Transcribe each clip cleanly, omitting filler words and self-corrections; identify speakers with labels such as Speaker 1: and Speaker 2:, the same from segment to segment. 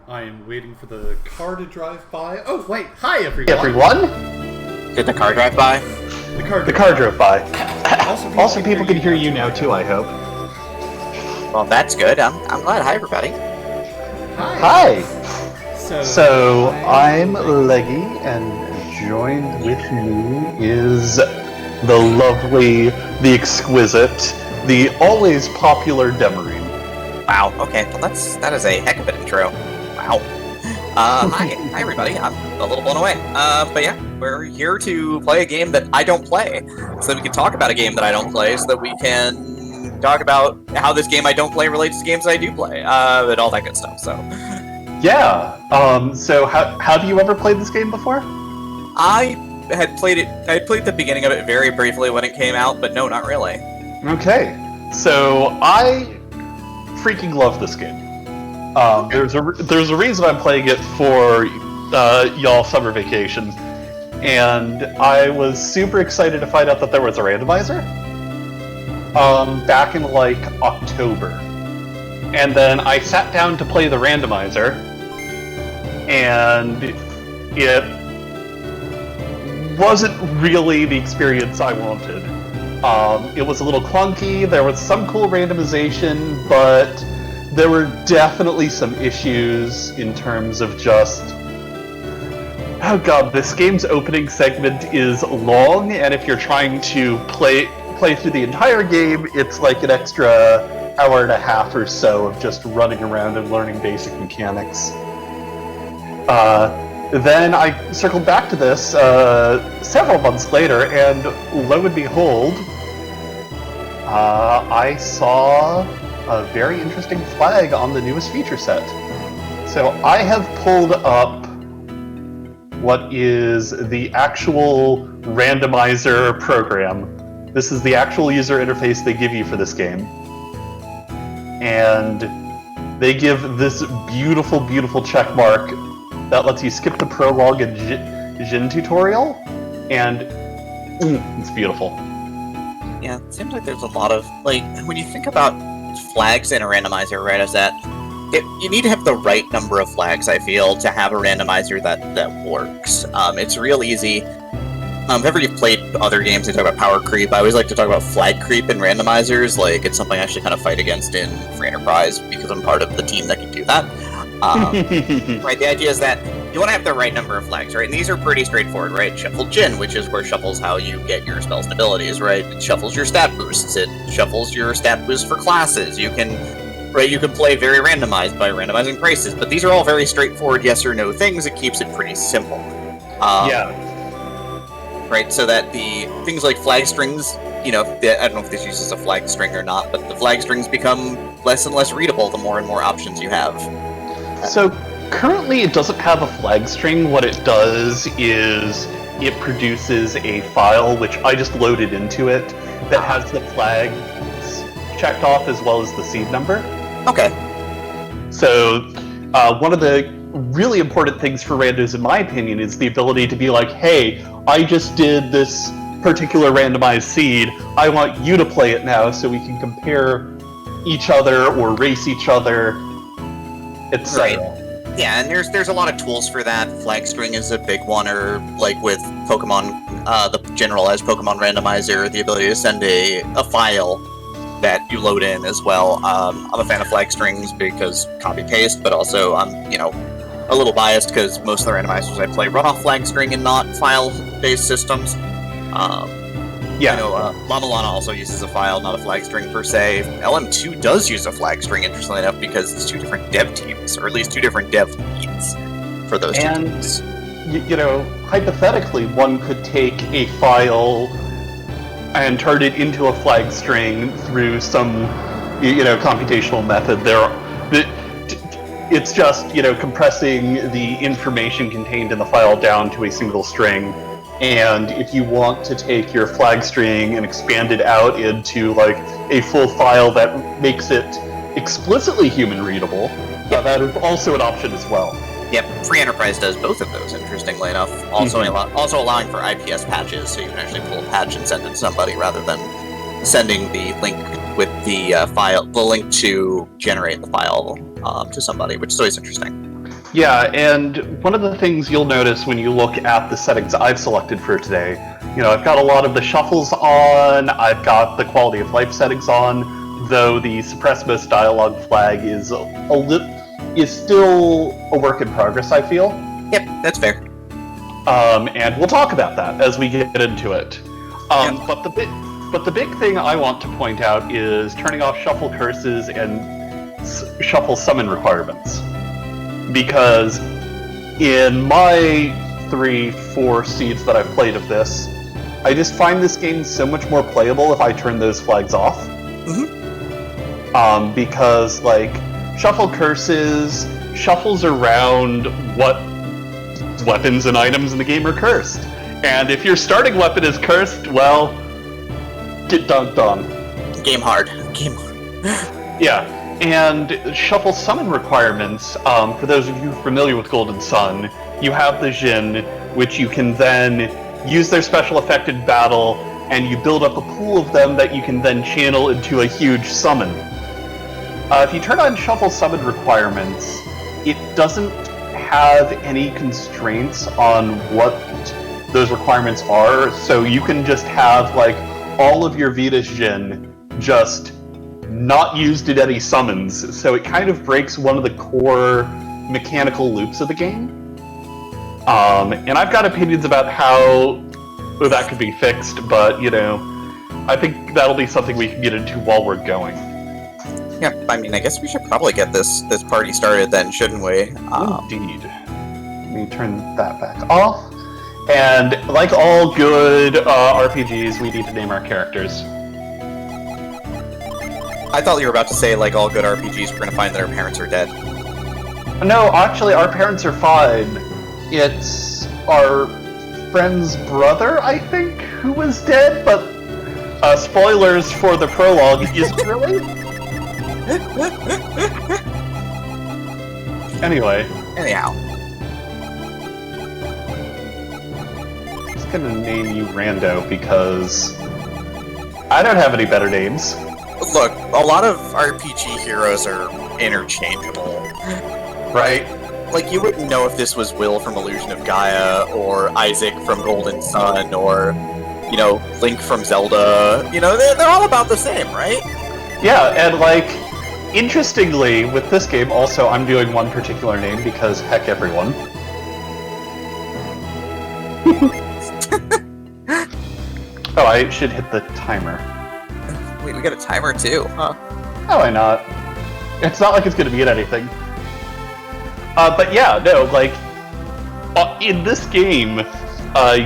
Speaker 1: I am waiting for the car to drive by. Oh, wait. Hi, everyone.
Speaker 2: Did the car drive by?
Speaker 1: The car drove by.
Speaker 3: Also, people can hear you now, too, I hope.
Speaker 2: Well, that's good. I'm glad. Hi, everybody.
Speaker 3: Hi. So I'm
Speaker 1: Leggy.
Speaker 3: Leggy, and joined with me is the lovely, the exquisite, the always popular demerine.
Speaker 2: Wow. Okay. Well, that is a heck of an intro. Wow. Hi, everybody. I'm a little blown away. But yeah, we're here to play a game that I don't play, so that we can talk about a game that I don't play, so that we can talk about how this game I don't play relates to games I do play, and all that good stuff. So.
Speaker 3: Yeah. So have you ever played this game before?
Speaker 2: I had played it. I played the beginning of it very briefly when it came out, but no, not really.
Speaker 3: Okay. So I freaking love this game. There's a reason I'm playing it for y'all summer vacation, and I was super excited to find out that there was a randomizer back in like October, and then I sat down to play the randomizer, and it wasn't really the experience I wanted. It was a little clunky. There was some cool randomization, but there were definitely some issues in terms of just... Oh god, this game's opening segment is long, and if you're trying to play through the entire game, it's like an extra hour and a half or so of just running around and learning basic mechanics. Then I circled back to this several months later, and lo and behold, I saw a very interesting flag on the newest feature set. So I have pulled up what is the actual randomizer program. This is the actual user interface they give you for this game. And they give this beautiful, beautiful check mark that lets you skip the prologue and Jin tutorial, and it's beautiful.
Speaker 2: Yeah, it seems like there's a lot of, like, when you think about flags in a randomizer, right, is that you need to have the right number of flags, I feel, to have a randomizer that works. It's real easy. Whenever you've played other games and talk about power creep, I always like to talk about flag creep in randomizers. Like, it's something I actually kind of fight against in Free Enterprise, because I'm part of the team that can do that. Right, the idea is that you want to have the right number of flags, right? And these are pretty straightforward, right? Shuffle Jin, which is where shuffles how you get your spells and abilities, right? It shuffles your stat boosts. It shuffles your stat boosts for classes. You can play very randomized by randomizing prices, but these are all very straightforward yes or no things. It keeps it pretty simple.
Speaker 3: Yeah.
Speaker 2: Right, so that the things like flag strings, I don't know if this uses a flag string or not, but the flag strings become less and less readable the more and more options you have.
Speaker 3: So currently it doesn't have a flag string. What it does is it produces a file, which I just loaded into it, that has the flags checked off as well as the seed number.
Speaker 2: Okay.
Speaker 3: So one of the really important things for randos, in my opinion, is the ability to be like, hey, I just did this particular randomized seed. I want you to play it now so we can compare each other or race each other, etc.
Speaker 2: Right. Yeah, and there's a lot of tools for that. Flag string is a big one, or like with Pokemon, the generalized Pokemon randomizer, the ability to send a file that you load in as well. I'm a fan of flag strings because copy-paste, but also I'm, a little biased because most of the randomizers I play run off flag string and not file-based systems.
Speaker 3: Yeah.
Speaker 2: Lana also uses a file, not a flag string per se. LM2 does use a flag string, interestingly enough, because it's two different dev teams, or at least two different dev leads for those two teams.
Speaker 3: Hypothetically, one could take a file and turn it into a flag string through some, computational method. It's just, compressing the information contained in the file down to a single string. And if you want to take your flag string and expand it out into like a full file that makes it explicitly human readable, that is also an option as well.
Speaker 2: Yep, Free Enterprise does both of those, interestingly enough. Also, also allowing for IPS patches, so you can actually pull a patch and send it to somebody rather than sending the link with the file, the link to generate the file to somebody, which is always interesting.
Speaker 3: Yeah, and one of the things you'll notice when you look at the settings I've selected for today, I've got a lot of the shuffles on, I've got the quality of life settings on, though the suppress most dialogue flag is is still a work in progress, I feel.
Speaker 2: Yep, that's fair.
Speaker 3: And we'll talk about that as we get into it.
Speaker 2: Yep.
Speaker 3: But the big thing I want to point out is turning off shuffle curses and shuffle summon requirements. Because in my 3-4 seeds that I've played of this, I just find this game so much more playable if I turn those flags off.
Speaker 2: Mm-hmm.
Speaker 3: Because, shuffle curses shuffles around what weapons and items in the game are cursed. And if your starting weapon is cursed, well, get dunked on.
Speaker 2: Game hard.
Speaker 3: Yeah. And shuffle summon requirements, for those of you familiar with Golden Sun, you have the Jin, which you can then use their special effect in battle, and you build up a pool of them that you can then channel into a huge summon. If you turn on shuffle summon requirements, it doesn't have any constraints on what those requirements are, so you can just have, all of your Vetus Jin just not used in any summons, so it kind of breaks one of the core mechanical loops of the game. And I've got opinions about how that could be fixed, but, I think that'll be something we can get into while we're going.
Speaker 2: Yeah, I mean, I guess we should probably get this party started then, shouldn't we?
Speaker 3: Indeed. Let me turn that back off. And like all good RPGs, we need to name our characters.
Speaker 2: I thought you were about to say, like all good RPGs, we're gonna find that our parents are dead.
Speaker 3: No, actually, our parents are fine. It's our friend's brother, I think, who was dead, but spoilers for the prologue, isn't really?
Speaker 2: Anyhow.
Speaker 3: I'm just gonna name you Rando because I don't have any better names.
Speaker 2: Look, a lot of RPG heroes are interchangeable.
Speaker 3: Right?
Speaker 2: Like, you wouldn't know if this was Will from Illusion of Gaia, or Isaac from Golden Sun, or, Link from Zelda. They're all about the same, right?
Speaker 3: Yeah, and interestingly, with this game, also, I'm doing one particular name because heck everyone. Oh, I should hit the timer.
Speaker 2: Wait, we got a timer too, huh?
Speaker 3: Oh, why not? It's not like it's gonna be at anything. But yeah, no, in this game,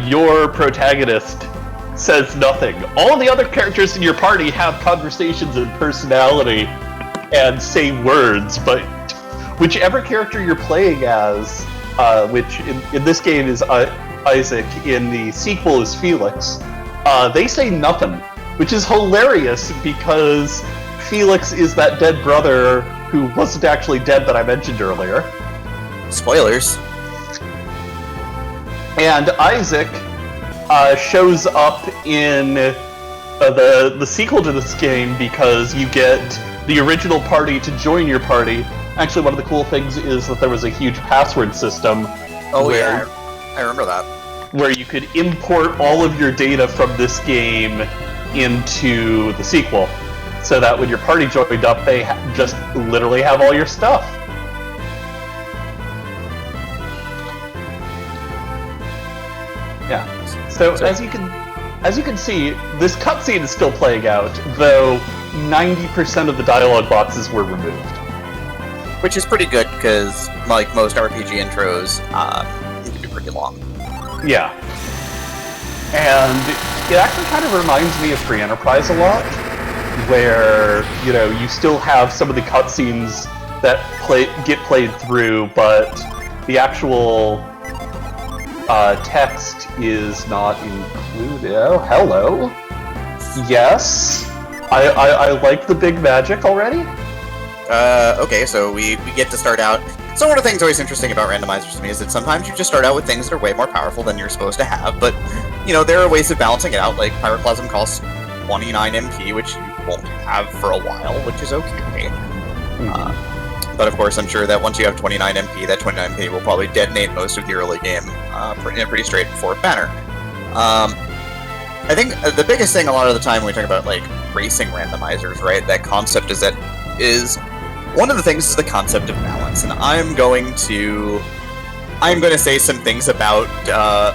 Speaker 3: your protagonist says nothing. All the other characters in your party have conversations and personality and say words, but whichever character you're playing as, which in this game is Isaac, in the sequel is Felix, they say nothing, which is hilarious because Felix is that dead brother who wasn't actually dead that I mentioned earlier.
Speaker 2: Spoilers.
Speaker 3: And Isaac shows up in the sequel to this game because you get the original party to join your party. Actually, one of the cool things is that there was a huge password system.
Speaker 2: Oh yeah, I remember that.
Speaker 3: Where you could import all of your data from this game into the sequel, so that when your party joined up, they just literally have all your stuff. Yeah. So as you can see, this cutscene is still playing out, though 90% of the dialogue boxes were removed.
Speaker 2: Which is pretty good, because, like most RPG intros, it can be pretty long.
Speaker 3: Yeah. And it actually kind of reminds me of Free Enterprise a lot, where, you still have some of the cutscenes that get played through, but the actual text is not included. Oh, hello. Yes. I like the big magic already.
Speaker 2: Okay, so we get to start out. So one of the things always interesting about randomizers to me is that sometimes you just start out with things that are way more powerful than you're supposed to have, but, there are ways of balancing it out, like Pyroclasm costs 29 MP, which you won't have for a while, which is okay. but of course I'm sure that once you have 29 MP, that 29 MP will probably detonate most of the early game in a pretty straightforward manner. I think the biggest thing a lot of the time when we talk about like racing randomizers, right, that concept is one of the things is the concept of balance, and I'm going to say some things about a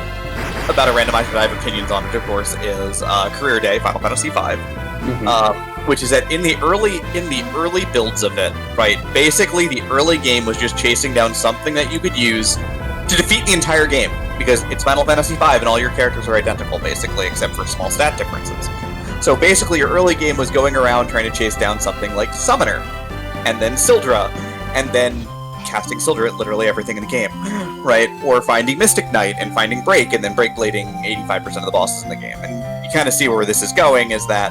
Speaker 2: randomizer that I have opinions on, which of course is Career Day, Final Fantasy V, which is that in the early builds of it, right, basically the early game was just chasing down something that you could use to defeat the entire game, because it's Final Fantasy V and all your characters are identical, basically, except for small stat differences. So basically your early game was going around trying to chase down something like Summoner, and then Sildra, and then casting Sildra at literally everything in the game, right? Or finding Mystic Knight and finding Break, and then break blading 85% of the bosses in the game. And you kind of see where this is going, is that,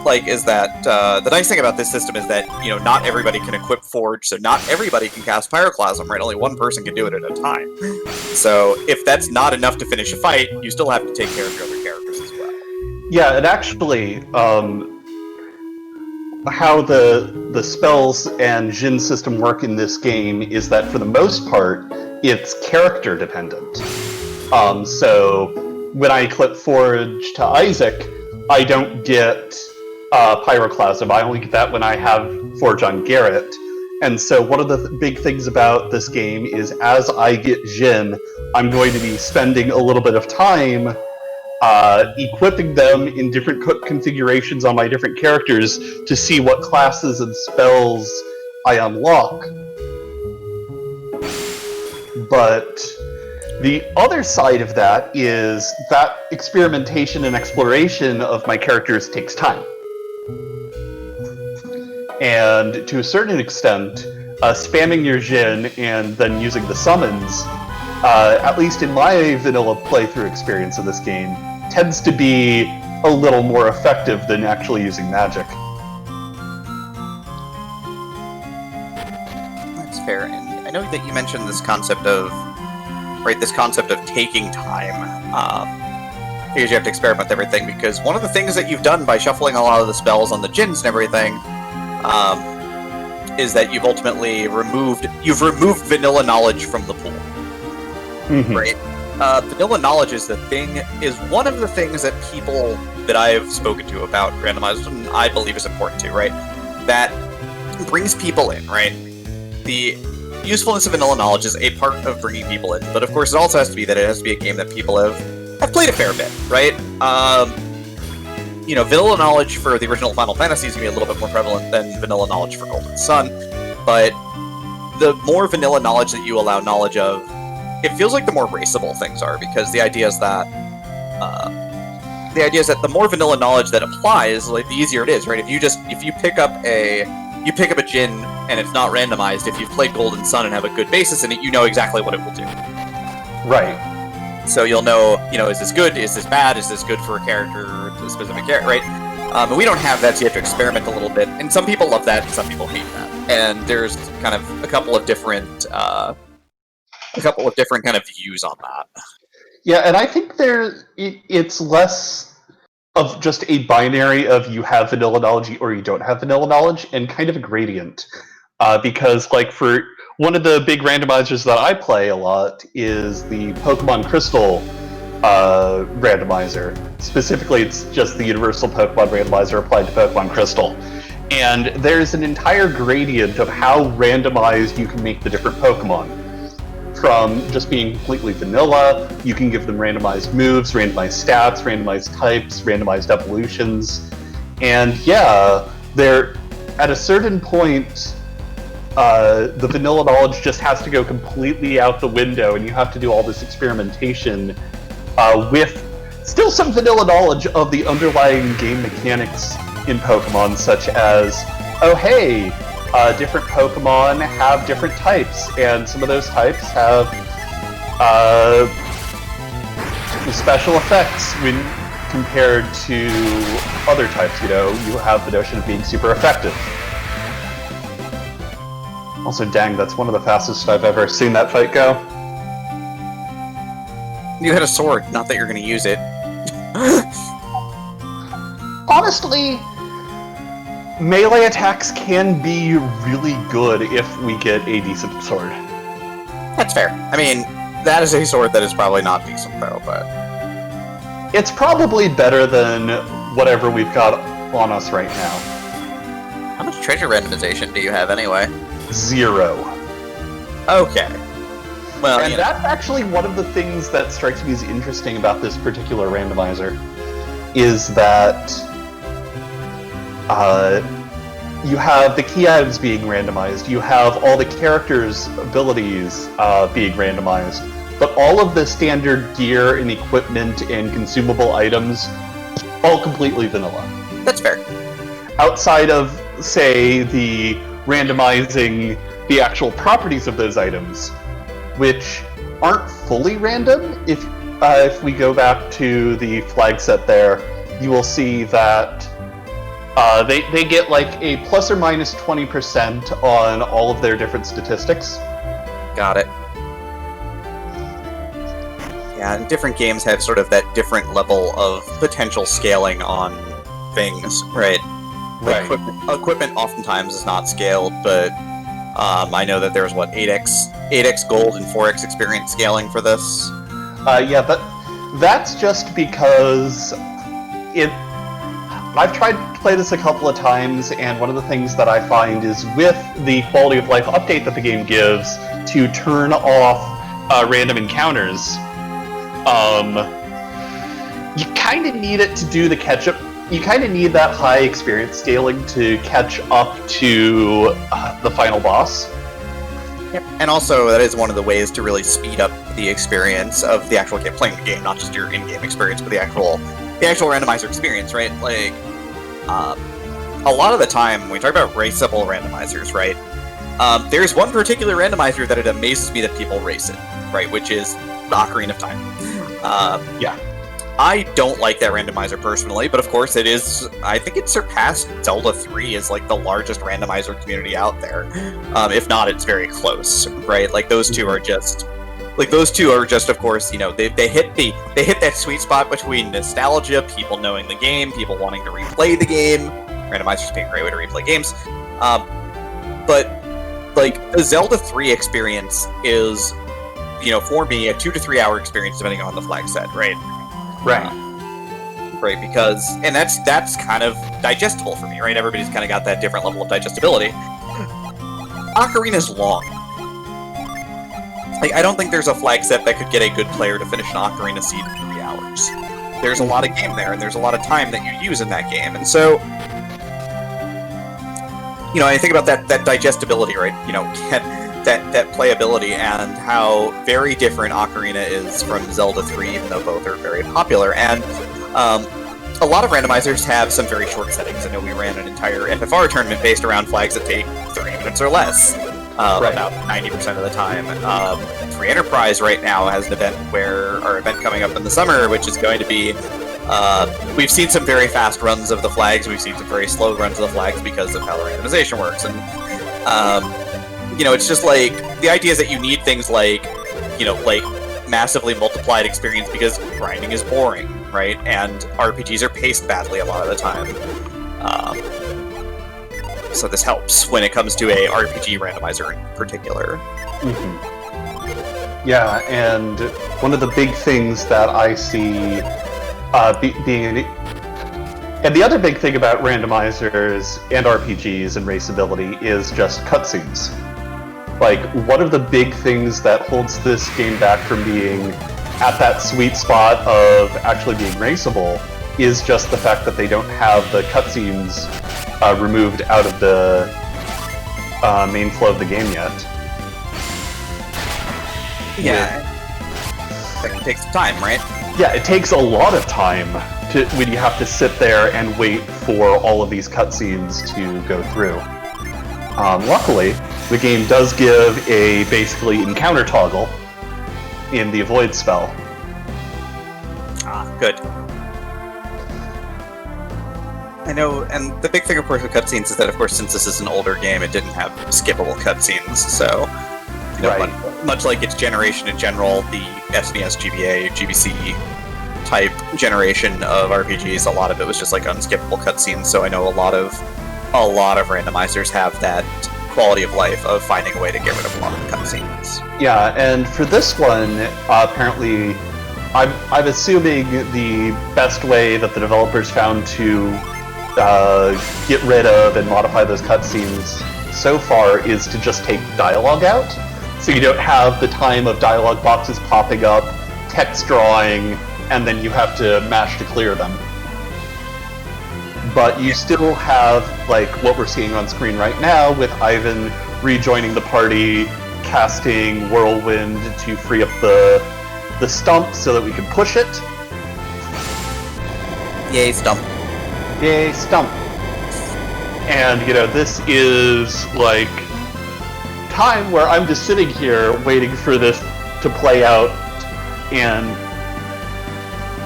Speaker 2: the nice thing about this system is that, you know, not everybody can equip Forge, so not everybody can cast Pyroclasm, right? Only one person can do it at a time. So if that's not enough to finish a fight, you still have to take care of your other characters as well.
Speaker 3: Yeah, and actually, how the spells and Jin system work in this game is that for the most part, it's character dependent. So when I equip Forge to Isaac, I don't get Pyroclasm. I only get that when I have Forge on Garrett. And so one of the big things about this game is as I get Jin, I'm going to be spending a little bit of time equipping them in different configurations on my different characters to see what classes and spells I unlock. But the other side of that is that experimentation and exploration of my characters takes time. And to a certain extent, spamming your Jin and then using the summons, at least in my vanilla playthrough experience of this game, tends to be a little more effective than actually using magic.
Speaker 2: That's fair, and I know that you mentioned this concept of taking time, because you have to experiment with everything, because one of the things that you've done by shuffling a lot of the spells on the Jins and everything, is that you've ultimately removed vanilla knowledge from the pool. Mm-hmm. Right? Vanilla knowledge is one of the things that people that I've spoken to about randomizers, and I believe is important too, right? That brings people in, right? The usefulness of vanilla knowledge is a part of bringing people in, but of course it also has to be that it has to be a game that people have played a fair bit, right? Vanilla knowledge for the original Final Fantasy is going to be a little bit more prevalent than vanilla knowledge for Golden Sun, but the more vanilla knowledge that you allow knowledge of, it feels like the more raceable things are, because the idea is that the more vanilla knowledge that applies, like the easier it is, right? If you pick up a Jin and it's not randomized, if you've played Golden Sun and have a good basis in it, you know exactly what it will do.
Speaker 3: Right.
Speaker 2: So you'll know, is this good? Is this bad? Is this good for a character, a specific character, right? And we don't have that, so you have to experiment a little bit. And some people love that, and some people hate that. And there's kind of a couple of different kind of views on that.
Speaker 3: Yeah, and I think it's less of just a binary of you have vanilla knowledge or you don't have vanilla knowledge, and kind of a gradient. Because, like, for one of the big randomizers that I play a lot is the Pokemon Crystal randomizer. Specifically, it's just the universal Pokemon randomizer applied to Pokemon Crystal. And there's an entire gradient of how randomized you can make the different Pokemon. From just being completely vanilla, you can give them randomized moves, randomized stats, randomized types, randomized evolutions. And yeah, at a certain point, the vanilla knowledge just has to go completely out the window, and you have to do all this experimentation with still some vanilla knowledge of the underlying game mechanics in Pokemon, such as, oh hey, different Pokemon have different types, and some of those types have special effects when compared to other types. You have the notion of being super effective. Also, dang, that's one of the fastest I've ever seen that fight go.
Speaker 2: You had a sword, not that you're going to use it.
Speaker 3: Honestly, Melee attacks can be really good if we get a decent sword.
Speaker 2: That's fair. I mean, that is a sword that is probably not decent, though, but...
Speaker 3: It's probably better than whatever we've got on us right now.
Speaker 2: How much treasure randomization do you have, anyway?
Speaker 3: 0.
Speaker 2: Okay. Well,
Speaker 3: and that's actually one of the things that strikes me as interesting about this particular randomizer, is that you have the key items being randomized, you have all the characters' abilities being randomized, but all of the standard gear and equipment and consumable items, all completely vanilla.
Speaker 2: That's fair.
Speaker 3: Outside of, say, the randomizing the actual properties of those items, which aren't fully random. If we go back to the flag set there, you will see that they get like a plus or minus 20% on all of their different statistics.
Speaker 2: Got it. Yeah, and different games have sort of that different level of potential scaling on things, right?
Speaker 3: Right.
Speaker 2: Equipment oftentimes is not scaled, but I know that there's, 8x gold and 4x experience scaling for this?
Speaker 3: Yeah, but that's just because I've tried to play this a couple of times, and one of the things that I find is with the quality of life update that the game gives to turn off random encounters, you kind of need it to do the catch-up. You kind of need that high experience scaling to catch up to the final boss.
Speaker 2: Yep. And also, that is one of the ways to really speed up the experience of the actual game, playing the game, not just your in-game experience, but the actual randomizer experience, right? Like, a lot of the time, when we talk about raceable randomizers, right, there's one particular randomizer that it amazes me that people race it, right, which is the Ocarina of Time.
Speaker 3: Yeah.
Speaker 2: I don't like that randomizer personally, but of course it is. I think it surpassed Zelda 3 as like the largest randomizer community out there. If not, it's very close, right? Like those two are just, of course, you know, they hit that sweet spot between nostalgia, people knowing the game, people wanting to replay the game. Randomizers being a great way to replay games, but like the Zelda 3 experience is, you know, for me a 2 to 3 hour experience depending on the flag set, right? Right, because, and that's kind of digestible for me, right? Everybody's kind of got that different level of digestibility. Ocarina's long. Like, I don't think there's a flag set that could get a good player to finish an Ocarina seed in 3 hours. There's a lot of game there, and there's a lot of time that you use in that game, and so, you know, I think about that digestibility, right? You know, that playability and how very different Ocarina is from Zelda 3, even though both are very popular. And a lot of randomizers have some very short settings. I know we ran an entire FFR tournament based around flags that take 3 minutes or less, about 90% of the time. Free Enterprise right now has an event coming up in the summer, which is going to be, we've seen some very fast runs of the flags, we've seen some very slow runs of the flags because of how the randomization works. And you know, it's just like, the idea is that you need things like, you know, like massively multiplied experience because grinding is boring, right? And RPGs are paced badly a lot of the time. So this helps when it comes to a RPG randomizer in particular.
Speaker 3: Mm-hmm. Yeah, and one of the big things that I see being and the other big thing about randomizers and RPGs and raceability is just cutscenes. Like, one of the big things that holds this game back from being at that sweet spot of actually being raceable is just the fact that they don't have the cutscenes removed out of the main flow of the game yet.
Speaker 2: Yeah. That can take some time, right?
Speaker 3: Yeah, it takes a lot of time when you have to sit there and wait for all of these cutscenes to go through. Luckily, the game does give a basically encounter toggle in the avoid spell.
Speaker 2: Ah, good. I know, and the big thing, of course, with cutscenes is that, of course, since this is an older game, it didn't have skippable cutscenes, so, you know, much like its generation in general, the SNES, GBA, GBC type generation of RPGs, a lot of it was just like unskippable cutscenes, so I know a lot of a lot of randomizers have that quality of life of finding a way to get rid of a lot of the cutscenes.
Speaker 3: Yeah, and for this one, apparently, I'm assuming the best way that the developers found to get rid of and modify those cutscenes so far is to just take dialogue out. So you don't have the time of dialogue boxes popping up, text drawing, and then you have to mash to clear them. But you still have, like, what we're seeing on screen right now with Ivan rejoining the party, casting Whirlwind to free up the stump so that we can push it.
Speaker 2: Yay, stump.
Speaker 3: Yay, stump. And, this is, like, time where I'm just sitting here waiting for this to play out, and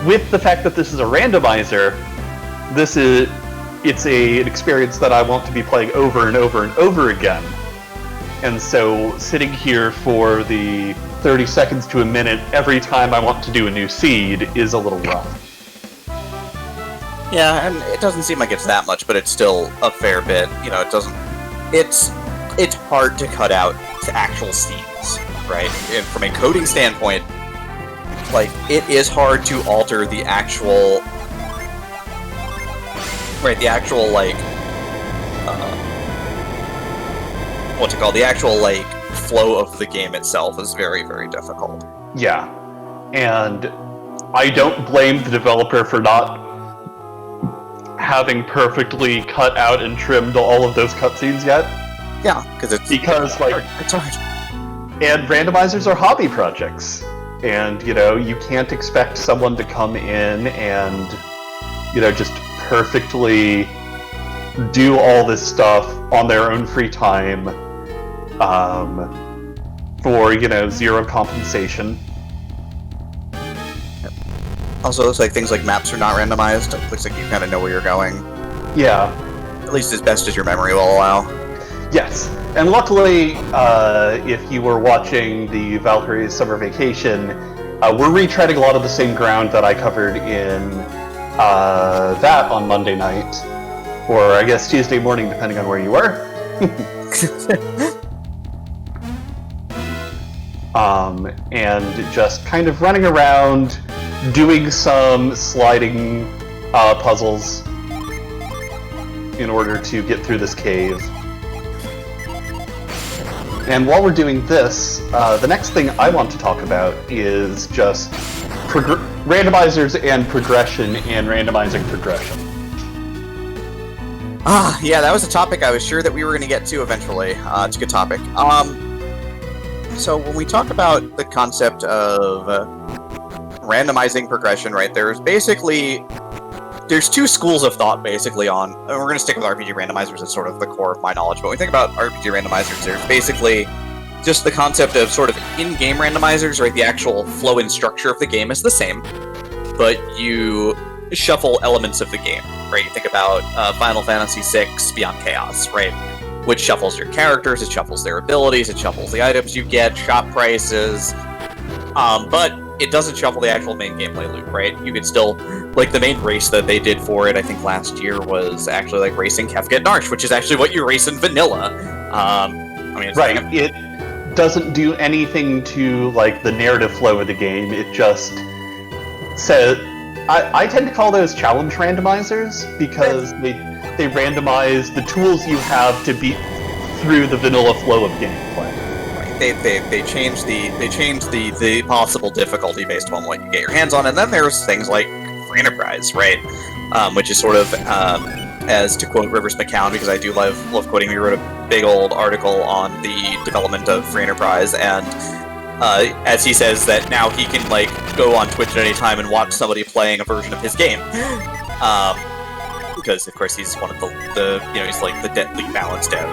Speaker 3: with the fact that this is a randomizer, it's an experience that I want to be playing over and over and over again. And so sitting here for the 30 seconds to a minute every time I want to do a new seed is a little rough.
Speaker 2: Yeah, and it doesn't seem like it's that much, but it's still a fair bit. It's hard to cut out the actual seeds, right? And from a coding standpoint, like, it is hard to alter the actual, right, the actual, like, the actual, like, flow of the game itself is very, very difficult.
Speaker 3: Yeah, and I don't blame the developer for not having perfectly cut out and trimmed all of those cutscenes yet.
Speaker 2: Yeah, because it's hard.
Speaker 3: And randomizers are hobby projects. And, you can't expect someone to come in and, just perfectly do all this stuff on their own free time for, zero compensation.
Speaker 2: Also, it looks like things like maps are not randomized. It looks like you kind of know where you're going.
Speaker 3: Yeah.
Speaker 2: At least as best as your memory will allow.
Speaker 3: Yes. And luckily, if you were watching the Valkyrie's Summer Vacation, we're retreading a lot of the same ground that I covered in that on Monday night. Or I guess Tuesday morning, depending on where you were. And just kind of running around, doing some sliding puzzles in order to get through this cave. And while we're doing this, the next thing I want to talk about is just randomizers and progression and randomizing progression.
Speaker 2: Yeah, that was a topic I was sure that we were going to get to eventually. It's a good topic. So when we talk about the concept of randomizing progression, right, there's two schools of thought basically on, and we're going to stick with RPG randomizers as sort of the core of my knowledge, but when we think about RPG randomizers, there's basically just the concept of sort of in-game randomizers, right, the actual flow and structure of the game is the same, but you shuffle elements of the game, right? You think about Final Fantasy VI Beyond Chaos, right, which shuffles your characters, it shuffles their abilities, it shuffles the items you get, shop prices, but it doesn't shuffle the actual main gameplay loop, right? You could still, like, the main race that they did for it, I think last year, was actually, like, racing Kefka and Narsh, which is actually what you race in vanilla.
Speaker 3: Right, it doesn't do anything to, like, the narrative flow of the game, it just says... I tend to call those challenge randomizers, because they randomize the tools you have to beat through the vanilla flow of gameplay.
Speaker 2: They change the possible difficulty based upon what you get your hands on, and then there's things like Free Enterprise, right? Which is sort of, as to quote Rivers McCown, because I do love quoting, he wrote a big old article on the development of Free Enterprise, and as he says that now he can, like, go on Twitch at any time and watch somebody playing a version of his game. Because, of course, he's one of the he's like the League Balance dev.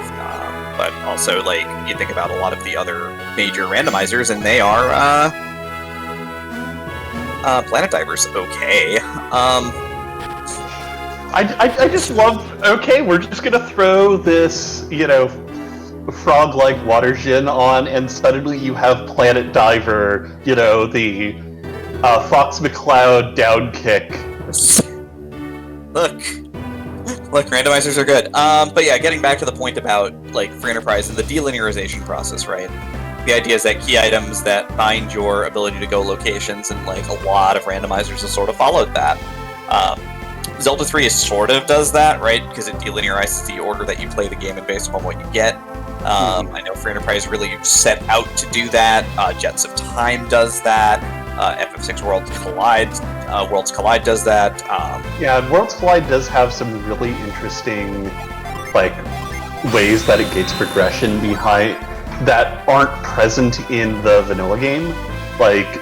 Speaker 2: But also, like, you think about a lot of the other major randomizers, and they are, Planet Divers, okay.
Speaker 3: I just love, okay, we're just gonna throw this, frog-like water gin on, and suddenly you have Planet Diver, the Fox McCloud down kick.
Speaker 2: Look, Look, randomizers are good. But yeah, getting back to the point about, like, free enterprise and the delinearization process, right? The idea is that key items that bind your ability to go locations, and, like, a lot of randomizers have sort of followed that. Zelda 3 sort of does that, right? Because it delinearizes the order that you play the game and based upon what you get. I know Free Enterprise really set out to do that. Jets of Time does that. FF6 Worlds Collide does that.
Speaker 3: Yeah, Worlds Collide does have some really interesting, like, ways that it gates progression behind that aren't present in the vanilla game. Like,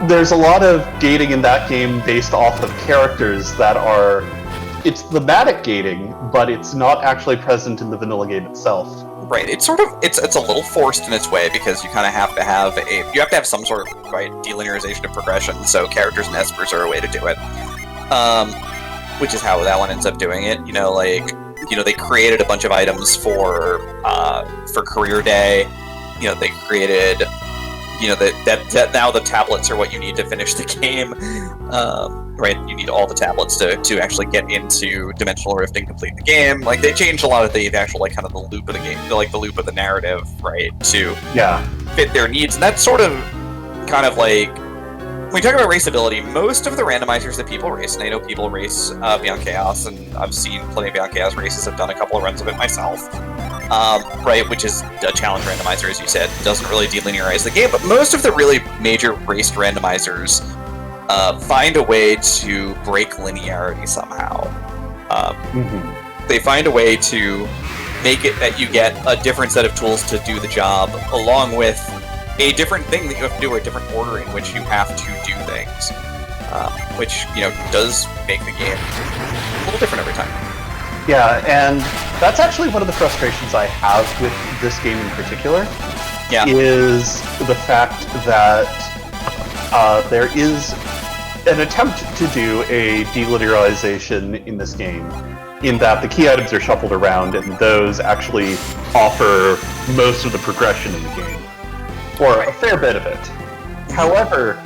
Speaker 3: there's a lot of gating in that game based off of characters that are... It's thematic gating, but it's not actually present in the vanilla game itself.
Speaker 2: Right. It's sort of it's a little forced in its way because you kind of have to have some sort of delinearization of progression. So characters and espers are a way to do it, which is how that one ends up doing it. They created a bunch of items for Career Day. They created. That now the tablets are what you need to finish the game, right? You need all the tablets to actually get into Dimensional Rift and complete the game. Like, they changed a lot of the actual, like, kind of the loop of the game, like the loop of the narrative, right? To fit their needs. And that's sort of kind of like, when we talk about raceability, most of the randomizers that people race, and I know people race Beyond Chaos, and I've seen plenty of Beyond Chaos races, I've done a couple of runs of it myself. Right, which is a challenge randomizer, as you said, doesn't really delinearize the game, but most of the really major raced randomizers find a way to break linearity somehow. They find a way to make it that you get a different set of tools to do the job, along with a different thing that you have to do, a different order in which you have to do things, which, does make the game a little different every time.
Speaker 3: Yeah, and that's actually one of the frustrations I have with this game in particular, is the fact that there is an attempt to do a delinearization in this game, in that the key items are shuffled around, and those actually offer most of the progression in the game, or a fair bit of it. However,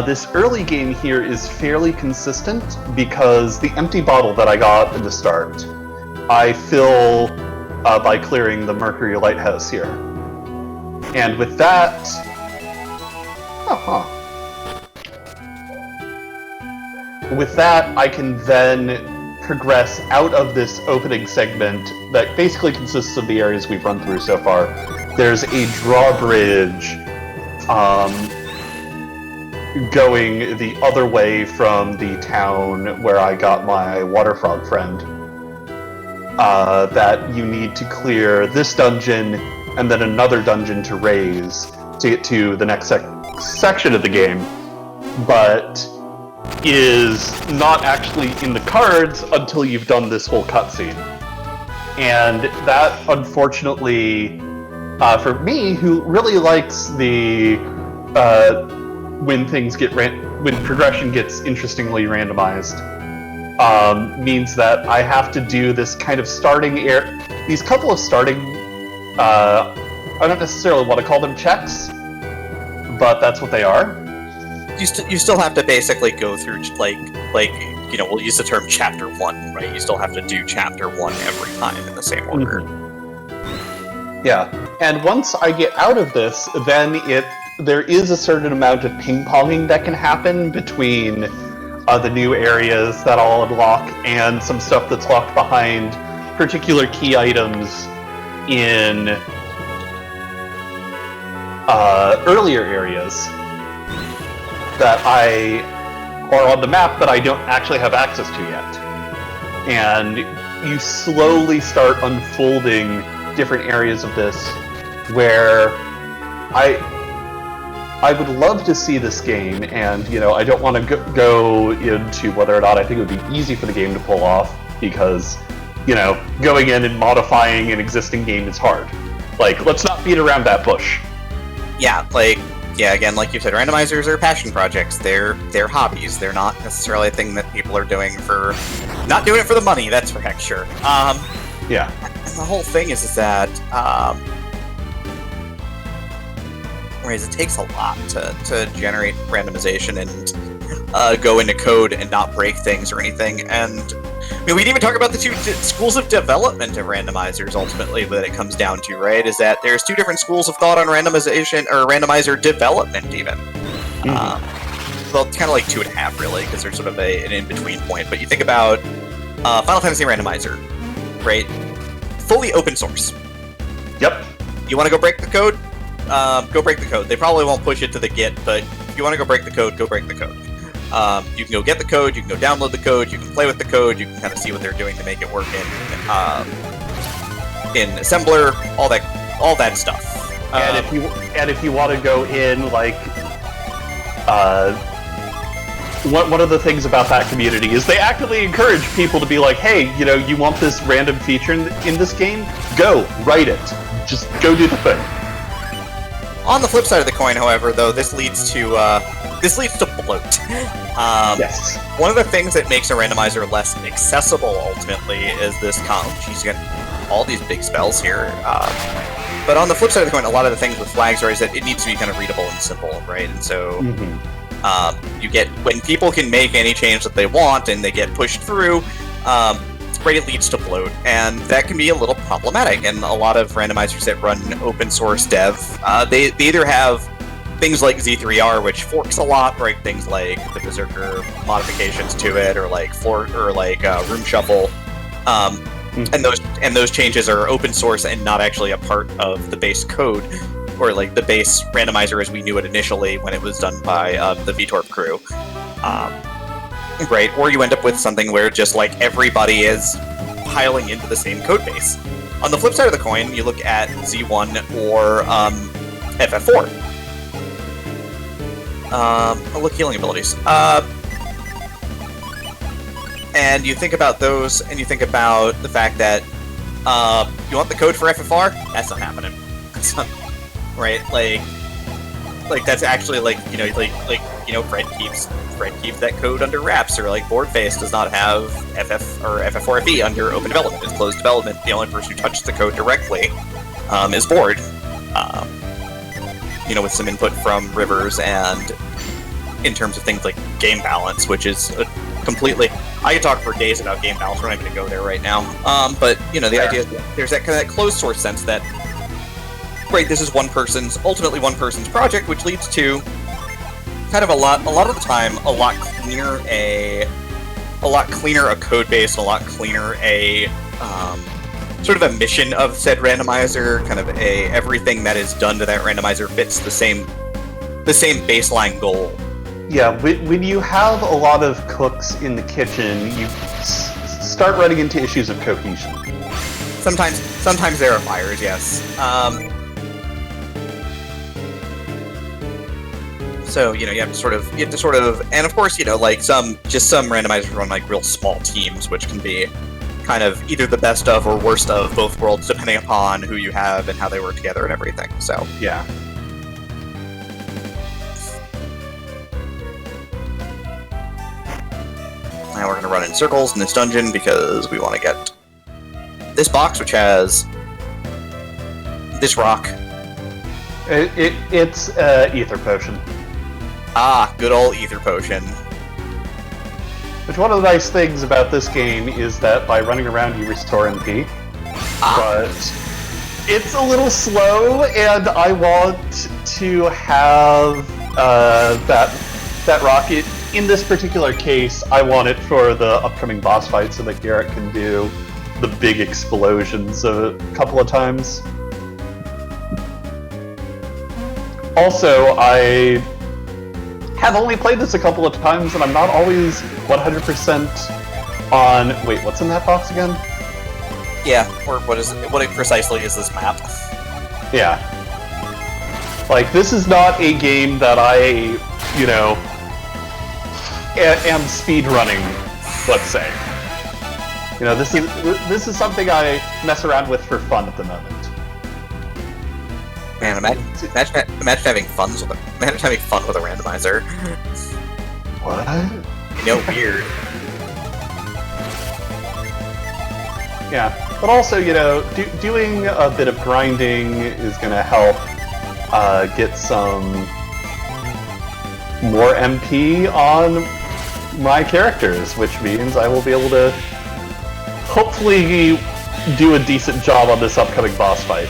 Speaker 3: this early game here is fairly consistent because the empty bottle that I got in the start, I fill by clearing the Mercury Lighthouse here. And with that... With that, I can then progress out of this opening segment that basically consists of the areas we've run through so far. There's a drawbridge going the other way from the town where I got my water frog friend, that you need to clear this dungeon and then another dungeon to raise to get to the next section of the game, but is not actually in the cards until you've done this whole cutscene. And that, unfortunately, for me, who really likes the when progression gets interestingly randomized, means that I have to do this kind of these couple of starting, I don't necessarily want to call them checks, but that's what they are.
Speaker 2: You still have to basically go through, we'll use the term chapter 1, right? You still have to do chapter 1 every time in the same order.
Speaker 3: Yeah, and once I get out of this, then there is a certain amount of ping-ponging that can happen between the new areas that I'll unlock and some stuff that's locked behind particular key items in earlier areas that are on the map that I don't actually have access to yet. And you slowly start unfolding different areas of this where I would love to see this game, and I don't want to go into whether or not I think it would be easy for the game to pull off, because going in and modifying an existing game is hard. Like, let's not beat around that bush.
Speaker 2: Again, like you said, randomizers are passion projects. They're hobbies. They're not necessarily a thing that people are doing not doing it for the money. That's for heck sure. And the whole thing is that. Whereas it takes a lot to generate randomization and go into code and not break things or anything. And I mean, we didn't even talk about the two schools of development of randomizers, ultimately, that it comes down to, right? Is that there's two different schools of thought on randomization, or randomizer development, even. Well, it's kind of like 2.5, really, because there's sort of an in-between point. But you think about Final Fantasy Randomizer, right? Fully open source.
Speaker 3: Yep.
Speaker 2: You want to go break the code? Go break the code. They probably won't push it to the Git, but if you want to go break the code, go break the code. You can go get the code, you can go download the code, you can play with the code, you can kind of see what they're doing to make it work in assembler, all that stuff.
Speaker 3: And if you want to go in, like, one of the things about that community is they actively encourage people to be like, hey, you know, you want this random feature in this game? Go, write it. Just go do the thing.
Speaker 2: On the flip side of the coin, however, though, this leads to bloat.
Speaker 3: Yes.
Speaker 2: One of the things that makes a randomizer less accessible, ultimately, is this she's got all these big spells here. But on the flip side of the coin, a lot of the things with flags are is that it needs to be kind of readable and simple, right? And so you get, when people can make any change that they want and they get pushed through, right, it leads to bloat, and that can be a little problematic. And a lot of randomizers that run open source dev, they either have things like Z3R, which forks a lot, right? Things like the Berserker modifications to it, or like Room Shuffle, and those changes are open source and not actually a part of the base code, or like the base randomizer as we knew it initially when it was done by the VTorp crew. Right, or you end up with something where just like everybody is piling into the same code base. On the flip side of the coin, you look at Z1 or FF4. I'll look healing abilities. And you think about those, and you think about the fact that you want the code for FFR? That's not happening. Right, like that's actually like Fred keeps that code under wraps, or like Boardface does not have FF or FF4FE under open development. It's closed development. The only person who touches the code directly is Board. With some input from Rivers, and in terms of things like game balance, which is completely. I could talk for days about game balance. We're not going to go there right now. But the idea is that there's that kind of closed source sense that. Right, this is ultimately one person's project, which leads to kind of a lot of the time, a lot cleaner a code base, a lot cleaner a sort of a mission of said randomizer, kind of everything that is done to that randomizer fits the same baseline goal.
Speaker 3: Yeah, when you have a lot of cooks in the kitchen, you start running into issues of cohesion.
Speaker 2: Sometimes there are fires, yes. So you have to sort of, and of course, like some randomizers run like real small teams, which can be kind of either the best of or worst of both worlds, depending upon who you have and how they work together and everything. So
Speaker 3: yeah.
Speaker 2: Now we're going to run in circles in this dungeon because we want to get this box, which has this rock.
Speaker 3: It's ether potion.
Speaker 2: Ah, good old ether potion.
Speaker 3: Which, one of the nice things about this game is that by running around you restore MP. But it's a little slow, and I want to have that rocket. In this particular case, I want it for the upcoming boss fight so that Garrett can do the big explosions a couple of times. Also, I have only played this a couple of times, and I'm not always 100% on... Wait, what's in that box again?
Speaker 2: Yeah, or what precisely is this map?
Speaker 3: Yeah. Like, this is not a game that I, am speedrunning, let's say. This is something I mess around with for fun at the moment.
Speaker 2: Man, imagine having fun with a randomizer.
Speaker 3: What?
Speaker 2: Weird.
Speaker 3: Yeah, but also, doing a bit of grinding is going to help get some more MP on my characters, which means I will be able to hopefully do a decent job on this upcoming boss fight.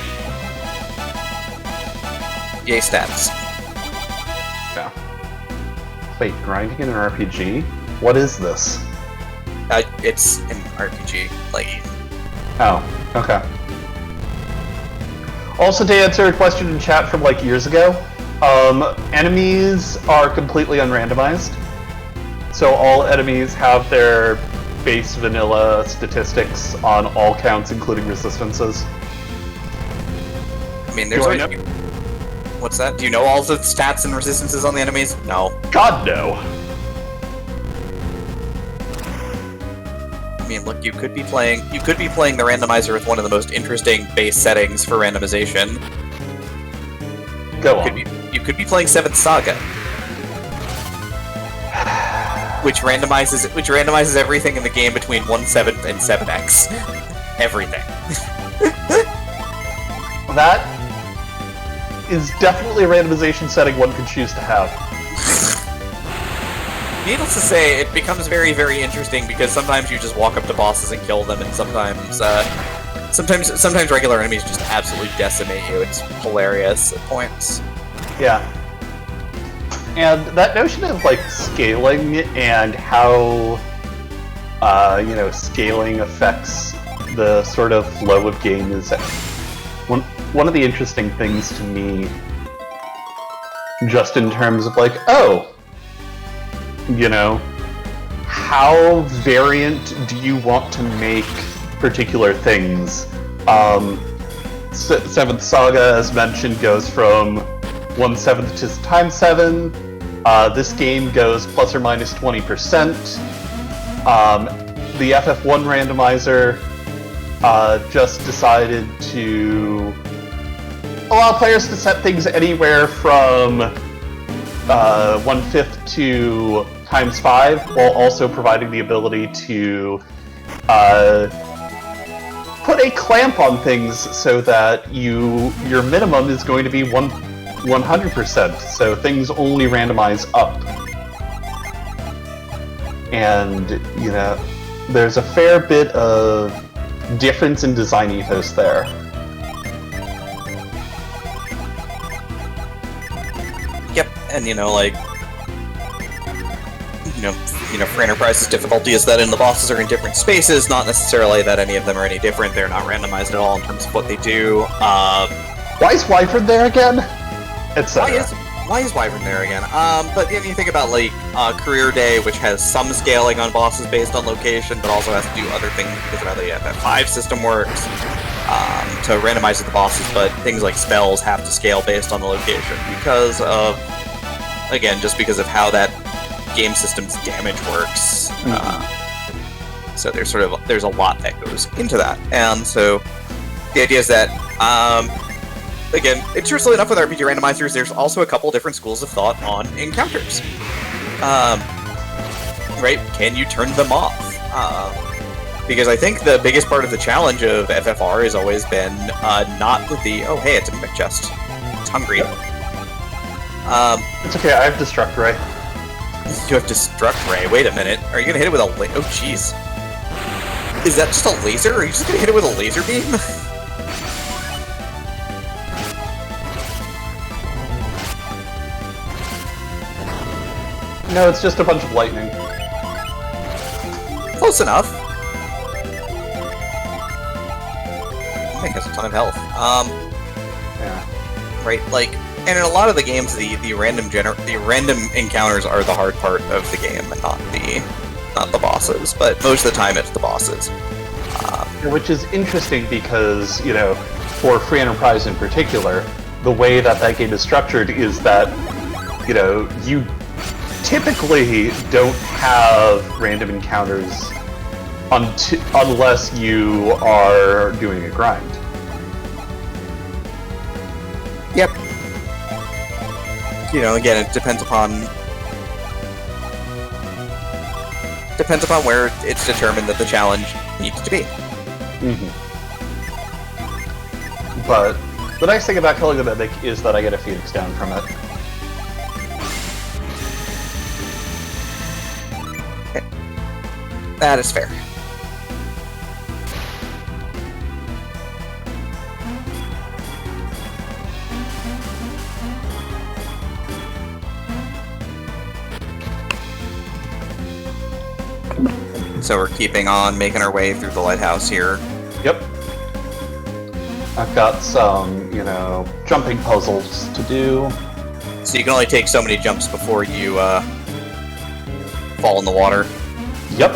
Speaker 2: Yay, stats.
Speaker 3: Yeah. Wait, grinding in an RPG? What is this?
Speaker 2: It's an RPG, like...
Speaker 3: Oh, okay. Also, to answer a question in chat from, like, years ago, enemies are completely unrandomized. So all enemies have their base vanilla statistics on all counts, including resistances.
Speaker 2: I mean, there's always... What's that? Do you know all the stats and resistances on the enemies? No.
Speaker 3: God, no.
Speaker 2: I mean, look, you could be playing the randomizer with one of the most interesting base settings for randomization.
Speaker 3: Go on.
Speaker 2: You could be playing 7th Saga, which randomizes everything in the game between 1/7 and 7x. Everything.
Speaker 3: That is definitely a randomization setting one could choose to have.
Speaker 2: Needless to say, it becomes very, very interesting because sometimes you just walk up to bosses and kill them, and sometimes regular enemies just absolutely decimate you. It's hilarious at points.
Speaker 3: Yeah. And that notion of, like, scaling and how, scaling affects the sort of flow of game is one of the interesting things to me, just in terms of, like, how variant do you want to make particular things? 7th Saga, as mentioned, goes from 1/7 to times 7. This game goes plus or minus 20%. The FF1 randomizer just decided to allow players to set things anywhere from 1/5 to times 5, while also providing the ability to put a clamp on things so that your minimum is going to be 100%, so things only randomize up. And, there's a fair bit of difference in design ethos there.
Speaker 2: Yep, and for Enterprise's difficulty is that the bosses are in different spaces, not necessarily that any of them are any different. They're not randomized at all in terms of what they do.
Speaker 3: Why is Wyvern there again?
Speaker 2: Why is Wyvern there again? But you think about, Career Day, which has some scaling on bosses based on location, but also has to do other things because of how the FF5 system works to randomize the bosses, but things like spells have to scale based on the location because of, again, just because of how that game system's damage works. So there's a lot that goes into that, and so the idea is that again, interestingly enough, with RPG randomizers, there's also a couple different schools of thought on encounters. Right? Can you turn them off? Because I think the biggest part of the challenge of FFR has always been not the oh hey, it's a mimic chest, it's hungry.
Speaker 3: It's okay, I have Destruct Ray.
Speaker 2: You have Destruct Ray. Wait a minute. Are you gonna hit it with a oh jeez. Is that just a laser? Are you just gonna hit it with a laser beam?
Speaker 3: No, it's just a bunch of lightning.
Speaker 2: Close enough. It has a ton of health.
Speaker 3: Yeah.
Speaker 2: Right, and in a lot of the games, the random encounters are the hard part of the game, and not the bosses. But most of the time, it's the bosses.
Speaker 3: Which is interesting because for Free Enterprise in particular, the way that game is structured is that you typically don't have random encounters unless you are doing a grind.
Speaker 2: Yep. Again, it depends upon where it's determined that the challenge needs to be.
Speaker 3: Mm-hmm. But the nice thing about killing the Mimic is that I get a Phoenix down from it.
Speaker 2: That is fair. So we're keeping on, making our way through the lighthouse here.
Speaker 3: Yep. I've got some, jumping puzzles to do.
Speaker 2: So you can only take so many jumps before you fall in the water.
Speaker 3: Yep.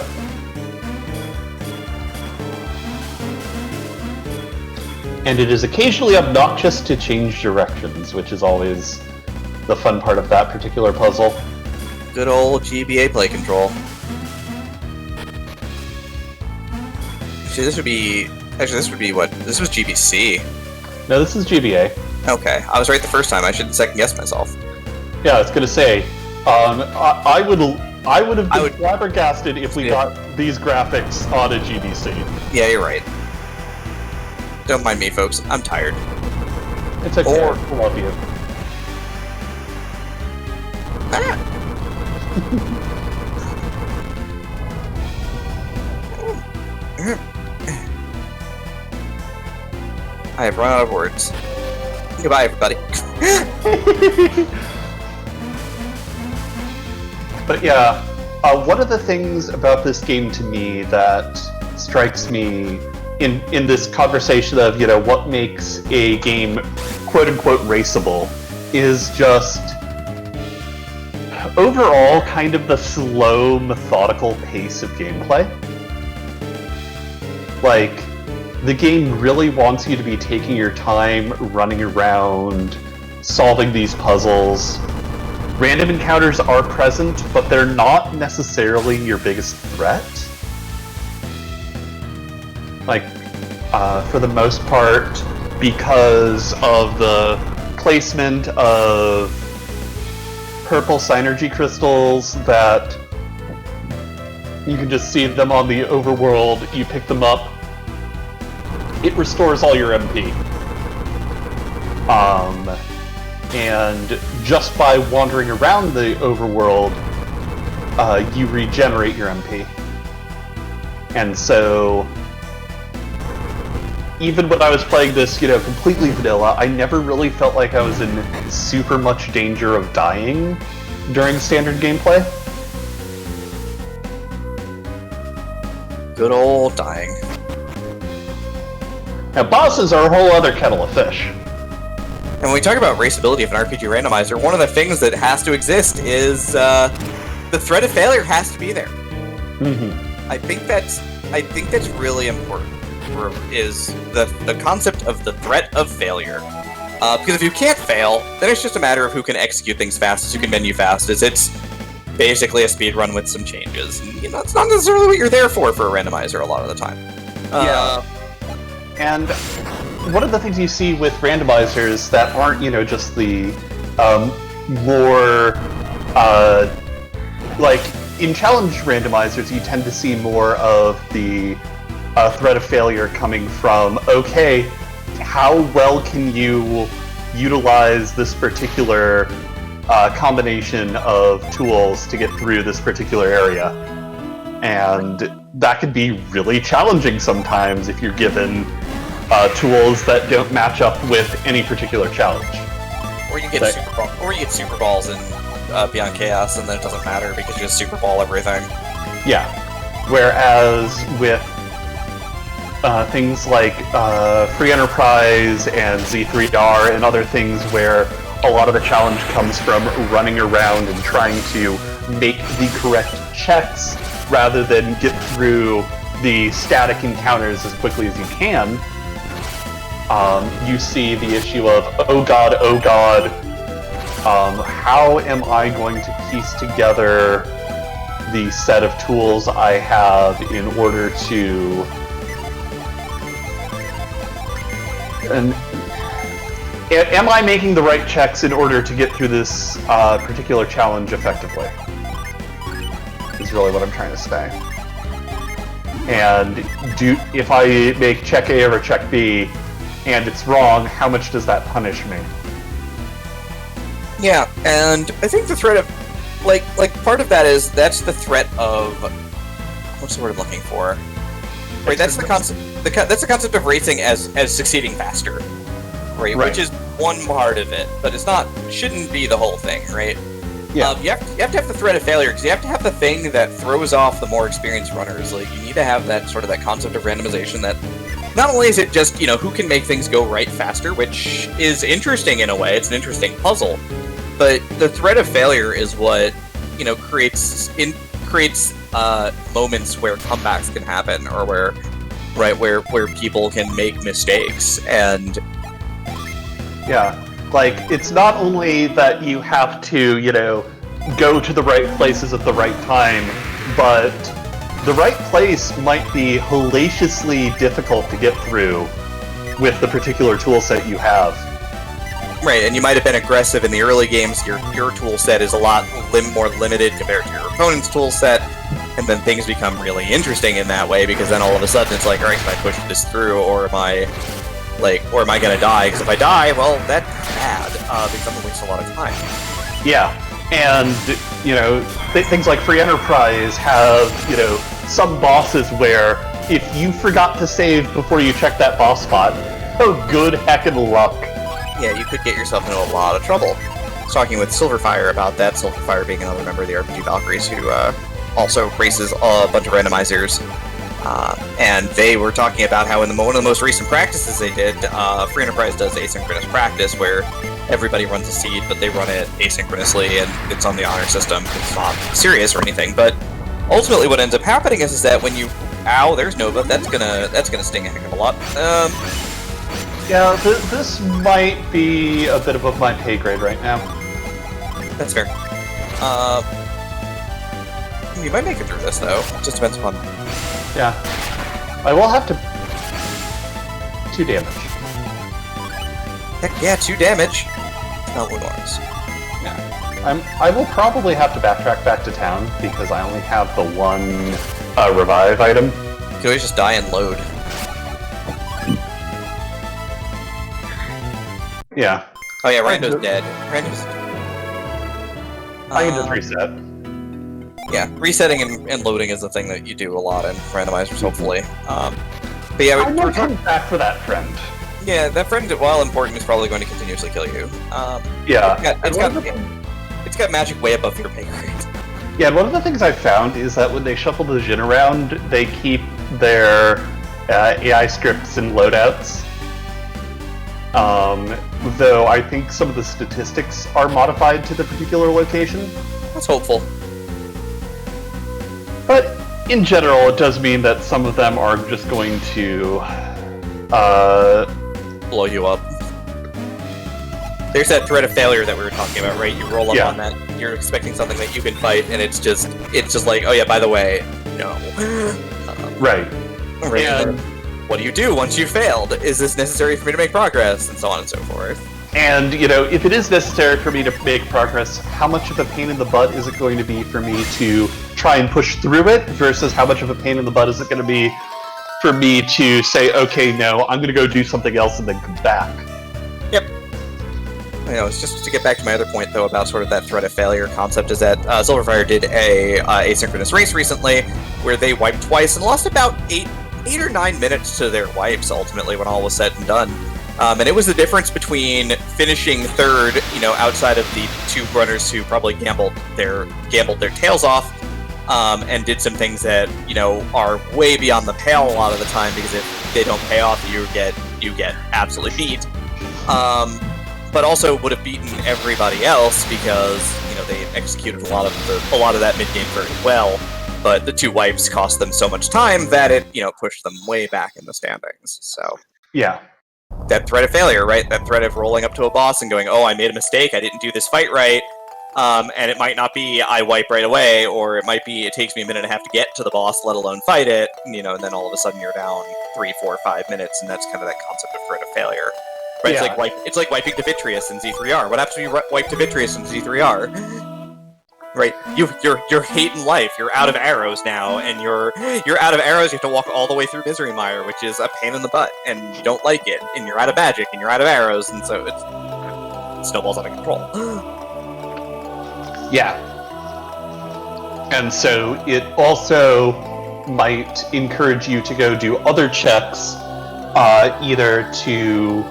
Speaker 3: And it is occasionally obnoxious to change directions, which is always the fun part of that particular puzzle.
Speaker 2: Good old GBA play control. Actually, this would be what? This was GBC.
Speaker 3: No, this is GBA.
Speaker 2: Okay, I was right the first time. I shouldn't second guess myself.
Speaker 3: Yeah, I was gonna say, I would have been flabbergasted if we got these graphics on a GBC.
Speaker 2: Yeah, you're right. Don't mind me, folks. I'm tired.
Speaker 3: It's okay. I love you.
Speaker 2: I have run out of words. Goodbye, everybody.
Speaker 3: But yeah, one of the things about this game to me that strikes me in this conversation of, what makes a game quote-unquote raceable is just overall kind of the slow, methodical pace of gameplay. Like, the game really wants you to be taking your time, running around, solving these puzzles. Random encounters are present, but they're not necessarily your biggest threat. Like, for the most part, because of the placement of purple synergy crystals that you can just see them on the overworld, you pick them up, it restores all your MP. And just by wandering around the overworld, you regenerate your MP. And so, even when I was playing this, completely vanilla, I never really felt like I was in super much danger of dying during standard gameplay.
Speaker 2: Good old dying.
Speaker 3: Now, bosses are a whole other kettle of fish.
Speaker 2: And when we talk about raceability of an RPG randomizer, one of the things that has to exist is the threat of failure has to be there.
Speaker 3: Mm-hmm.
Speaker 2: I think that's really important. Is the concept of the threat of failure. Because if you can't fail, then it's just a matter of who can execute things fastest, who can menu fastest. It's basically a speed run with some changes. It's not necessarily what you're there for a randomizer a lot of the time.
Speaker 3: Yeah. And one of the things you see with randomizers that aren't, just the more, like, in challenge randomizers, you tend to see more of the threat of failure coming from, okay, how well can you utilize this particular combination of tools to get through this particular area? And that could be really challenging sometimes if you're given tools that don't match up with any particular challenge.
Speaker 2: Or you get super balls in Beyond Chaos, and then it doesn't matter because you just super ball everything. Yeah.
Speaker 3: Whereas with things like Free Enterprise and Z3R and other things where a lot of the challenge comes from running around and trying to make the correct checks rather than get through the static encounters as quickly as you can, you see the issue of, oh god, how am I going to piece together the set of tools I have in order to... And am I making the right checks in order to get through this particular challenge effectively? Is really what I'm trying to say. And if I make check A or check B, and it's wrong, how much does that punish me?
Speaker 2: Yeah, and I think the threat of, like part of that is, that's the threat of, what's the word I'm looking for? Right, that's the concept. That's the concept of racing as succeeding faster, right? Which is one part of it, but shouldn't be the whole thing, right?
Speaker 3: Yeah.
Speaker 2: You have to have the threat of failure, because you have to have the thing that throws off the more experienced runners. Like, you need to have that sort of that concept of randomization that not only is it just, who can make things go right faster, which is interesting in a way, it's an interesting puzzle, but the threat of failure is what, creates moments where comebacks can happen, or where people can make mistakes, and...
Speaker 3: Yeah. Like, it's not only that you have to, go to the right places at the right time, but the right place might be hellaciously difficult to get through with the particular tool set you have.
Speaker 2: Right, and you might have been aggressive in the early games, your tool set is a lot more limited compared to your opponent's tool set, and then things become really interesting in that way, because then all of a sudden it's like, alright, can I push this through, or am I gonna die? Because if I die, well, that's bad, because I'm gonna waste a lot of time.
Speaker 3: Yeah, and, things like Free Enterprise have, some bosses where if you forgot to save before you check that boss spot, oh, good heckin' luck.
Speaker 2: Yeah, you could get yourself into a lot of trouble. I was talking with Silverfire about that, Silverfire being another member of the RPG Valkyries who also races a bunch of randomizers. And they were talking about how in one of the most recent practices they did, Free Enterprise does asynchronous practice where everybody runs a seed, but they run it asynchronously, and it's on the honor system. It's not serious or anything, but ultimately what ends up happening is that when you... Ow, there's Nova. That's gonna sting a heck of a lot.
Speaker 3: Yeah, this might be a bit above my pay grade right now.
Speaker 2: That's fair. You might make it through this, though. It just depends upon...
Speaker 3: Yeah. I will have to... 2 damage.
Speaker 2: Heck yeah, 2 damage. Not Lunars.
Speaker 3: Yeah. I will probably have to backtrack back to town, because I only have the one revive item.
Speaker 2: You can always just die and load.
Speaker 3: Yeah.
Speaker 2: Oh yeah, Rando's dead. Rando's...
Speaker 3: I can just reset.
Speaker 2: Yeah, resetting and loading is the thing that you do a lot in randomizers, hopefully. But yeah,
Speaker 3: I'm not coming back for that friend.
Speaker 2: Yeah, that friend, while important, is probably going to continuously kill you.
Speaker 3: Yeah.
Speaker 2: It's got magic way above your pay grade.
Speaker 3: Yeah, and one of the things I found is that when they shuffle the Jin around, they keep their AI scripts and loadouts. Though I think some of the statistics are modified to the particular location.
Speaker 2: That's hopeful.
Speaker 3: But in general, it does mean that some of them are just going to
Speaker 2: blow you up. There's that threat of failure that we were talking about, right? You roll up on that, you're expecting something that you can fight, and it's just like, oh yeah, by the way, no.
Speaker 3: Right.
Speaker 2: And what do you do once you've failed? Is this necessary for me to make progress? And so on and so forth.
Speaker 3: And, if it is necessary for me to make progress, how much of a pain in the butt is it going to be for me to try and push through it, versus how much of a pain in the butt is it going to be for me to say, okay, no, I'm going to go do something else and then come back?
Speaker 2: Yep. It's just to get back to my other point, though, about sort of that threat of failure concept, is that Silverfire did a asynchronous race recently, where they wiped twice and lost about 8 or 9 minutes to their wipes, ultimately, when all was said and done. And it was the difference between finishing third, outside of the 2 runners who probably gambled their tails off, and did some things that, are way beyond the pale a lot of the time, because if they don't pay off, you get absolutely beat. But also would have beaten everybody else because, they executed a lot of that mid-game very well. But the 2 wipes cost them so much time that it, pushed them way back in the standings. So
Speaker 3: yeah.
Speaker 2: That threat of failure, right? That threat of rolling up to a boss and going, oh, I made a mistake, I didn't do this fight right. And it might not be I wipe right away, or it might be it takes me a minute and a half to get to the boss, let alone fight it, and then all of a sudden you're down 3, 4, 5 minutes, and that's kind of that concept of threat of failure. Right?
Speaker 3: Yeah.
Speaker 2: It's like wiping Devitrius in Z3R. What happens when you wipe Devitrius in Z3R? Right, you're hating life. You're out of arrows now, and you're out of arrows. You have to walk all the way through Misery Mire, which is a pain in the butt, and you don't like it. And you're out of magic, and you're out of arrows, and so it snowballs out of control.
Speaker 3: Yeah. And so it also might encourage you to go do other checks, either to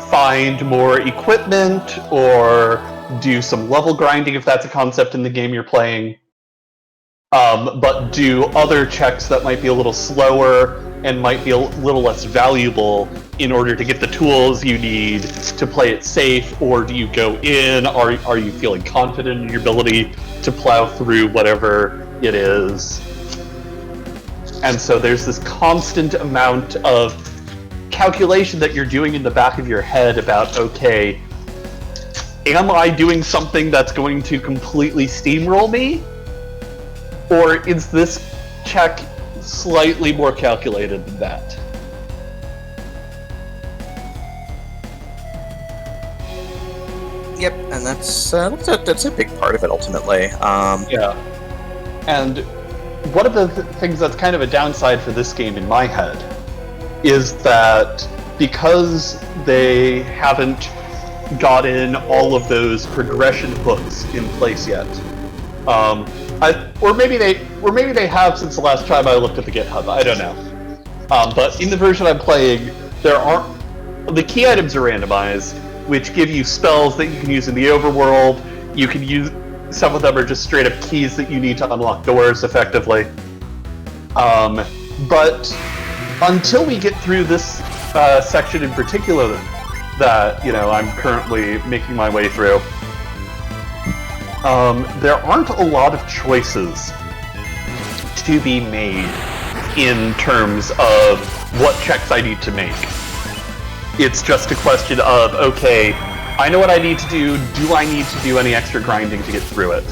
Speaker 3: find more equipment or do some level grinding if that's a concept in the game you're playing, but do other checks that might be a little slower and might be a little less valuable in order to get the tools you need to play it safe? Or do you go in? Are you feeling confident in your ability to plow through whatever it is? And so there's this constant amount of calculation that you're doing in the back of your head about, okay, am I doing something that's going to completely steamroll me? Or is this check slightly more calculated than that?
Speaker 2: Yep, and that's a big part of it ultimately.
Speaker 3: Yeah. And one of the things that's kind of a downside for this game in my head is that because they haven't got in all of those progression hooks in place yet, or maybe they have since the last time I looked at the GitHub. I don't know. But in the version I'm playing, the key items are randomized, which give you spells that you can use in the overworld. You can use some of them are just straight up keys that you need to unlock doors effectively. But until we get through this section in particular that I'm currently making my way through, there aren't a lot of choices to be made in terms of what checks I need to make. It's just a question of, okay, I know what I need to do. Do I need to do any extra grinding to get through it?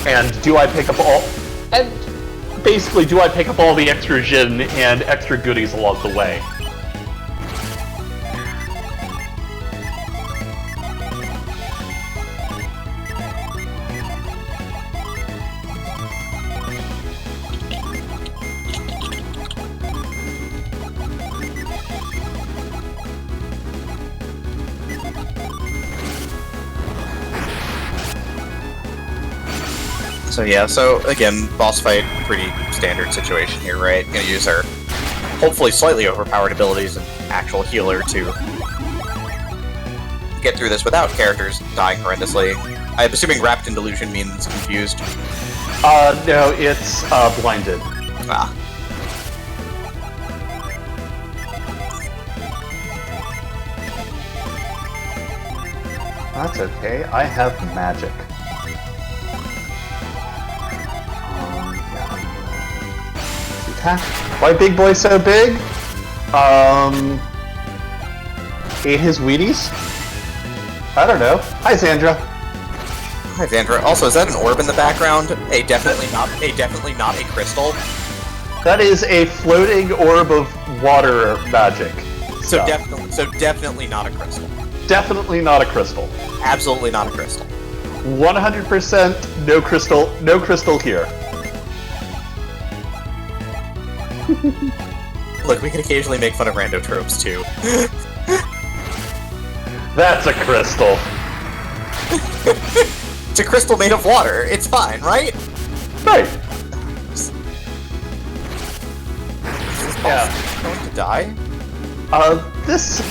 Speaker 3: And do I pick up all... And basically, do I pick up all the extra Jin and extra goodies along the way?
Speaker 2: So yeah, so again, boss fight, pretty standard situation here, right? Gonna use our hopefully slightly overpowered abilities and actual healer to get through this without characters dying horrendously. I'm assuming wrapped in delusion means confused.
Speaker 3: No, it's blinded.
Speaker 2: Ah.
Speaker 3: That's okay, I have magic. Attack. Why big boy so big? Ate his Wheaties? I don't know. Hi, Sandra.
Speaker 2: Hi, Vandra. Also, is that an orb in the background? Definitely not a crystal.
Speaker 3: That is a floating orb of water magic.
Speaker 2: So definitely not a crystal.
Speaker 3: Definitely not a crystal.
Speaker 2: Absolutely not a crystal.
Speaker 3: 100% no crystal here.
Speaker 2: Look, we can occasionally make fun of rando tropes, too.
Speaker 3: That's a crystal.
Speaker 2: It's a crystal made of water. It's fine, right?
Speaker 3: Right.
Speaker 2: Yeah. Going to die?
Speaker 3: This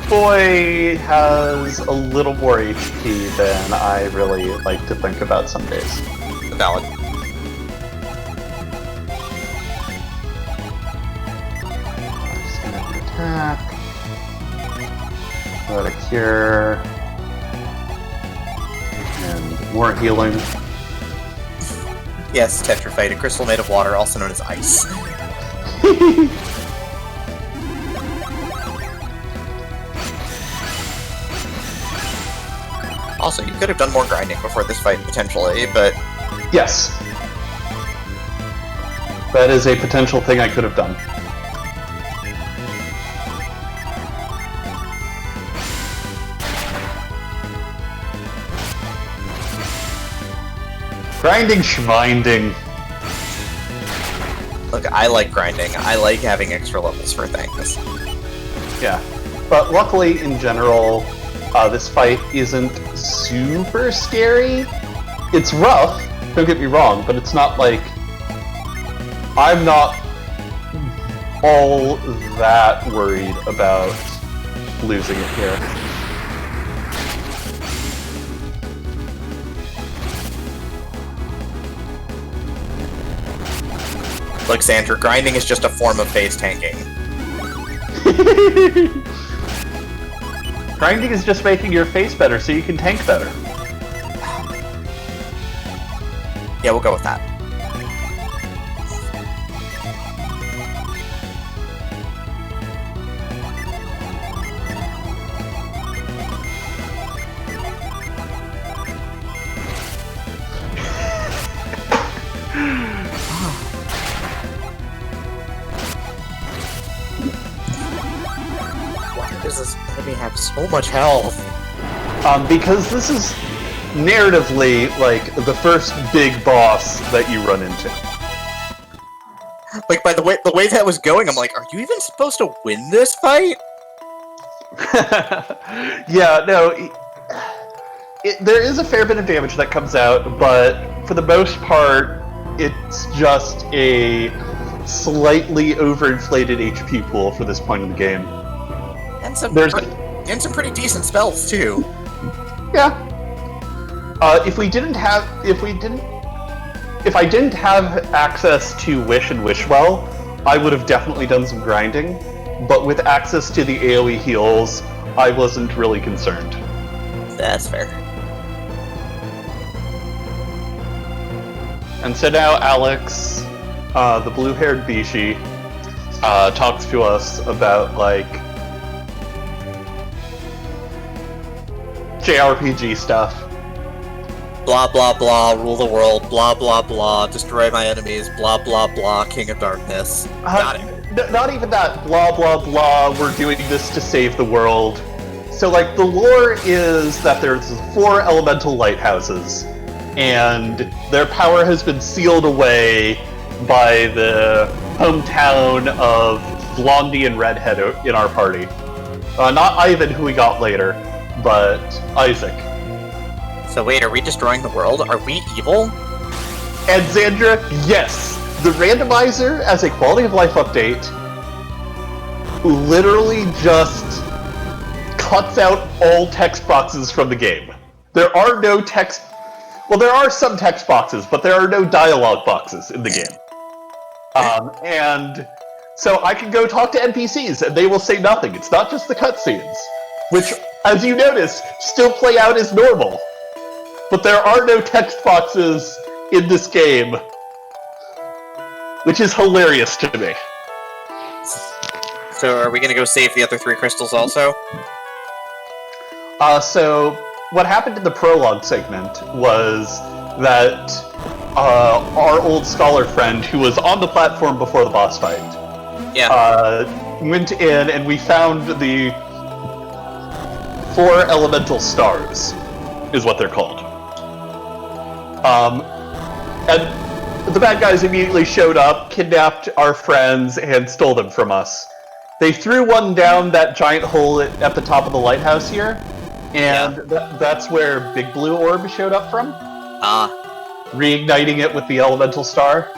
Speaker 3: boy has a little more HP than I really like to think about some days.
Speaker 2: Valid.
Speaker 3: Attack. Got a cure. And more healing.
Speaker 2: Yes, Tetraphyte, a crystal made of water, also known as ice. Also, you could have done more grinding before this fight, potentially, but...
Speaker 3: Yes. That is a potential thing I could have done. Grinding schminding.
Speaker 2: Look, I like grinding. I like having extra levels for things.
Speaker 3: Yeah. But luckily, in general, this fight isn't super scary. It's rough, don't get me wrong, but it's not like... I'm not all that worried about losing it here.
Speaker 2: Look, Sandra, grinding is just a form of base tanking.
Speaker 3: Grinding is just making your face better so you can tank better.
Speaker 2: Yeah, we'll go with that. Why does this enemy have so much health?
Speaker 3: Because this is narratively, like, the first big boss that you run into.
Speaker 2: Like, by the way that was going, I'm like, are you even supposed to win this fight?
Speaker 3: Yeah, no, there is a fair bit of damage that comes out, but for the most part, it's just a slightly overinflated HP pool for this point in the game.
Speaker 2: And some pretty decent spells too.
Speaker 3: Yeah. If I didn't have access to Wish and Wishwell, I would have definitely done some grinding. But with access to the AoE heals, I wasn't really concerned.
Speaker 2: That's fair.
Speaker 3: And so now Alex, the blue-haired Bishi, talks to us about, like, JRPG stuff.
Speaker 2: Blah blah blah, rule the world, blah blah blah, destroy my enemies, blah blah blah, King of Darkness. Got it.
Speaker 3: Not even that blah blah blah, we're doing this to save the world. So, like, the lore is that there's 4 elemental lighthouses, and their power has been sealed away by the hometown of Blondie and Redhead in our party. Not Ivan, who we got later, but Isaac.
Speaker 2: So wait, are we destroying the world? Are we evil?
Speaker 3: And Xandra, yes! The randomizer, as a quality of life update, literally just cuts out all text boxes from the game. There are no text... Well, there are some text boxes, but there are no dialogue boxes in the game. And so I can go talk to NPCs, and they will say nothing. It's not just the cutscenes, which, as you notice, still play out as normal. But there are no text boxes in this game, which is hilarious to me.
Speaker 2: So are we gonna go save the other 3 crystals also?
Speaker 3: So what happened in the prologue segment was that our old scholar friend, who was on the platform before the boss fight, went in and we found the 4 elemental stars, is what they're called. And the bad guys immediately showed up, kidnapped our friends, and stole them from us. They threw one down that giant hole at the top of the lighthouse here, and that's where Big Blue Orb showed up from. Reigniting it with the elemental star.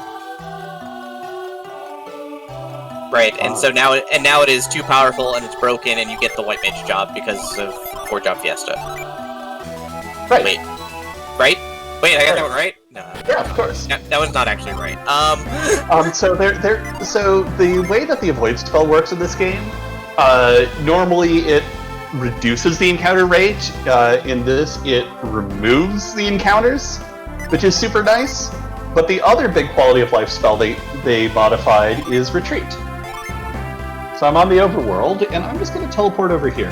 Speaker 2: Right, and so now it is too powerful and it's broken, and you get the White Mage job because of 4-job Fiesta.
Speaker 3: Right.
Speaker 2: Wait, I got that one right? No.
Speaker 3: Yeah, of course.
Speaker 2: That was not actually right.
Speaker 3: So the way that the avoid spell works in this game, normally it reduces the encounter rate. In this, it removes the encounters, which is super nice. But the other big quality of life spell they modified is retreat. So I'm on the overworld, and I'm just going to teleport over here.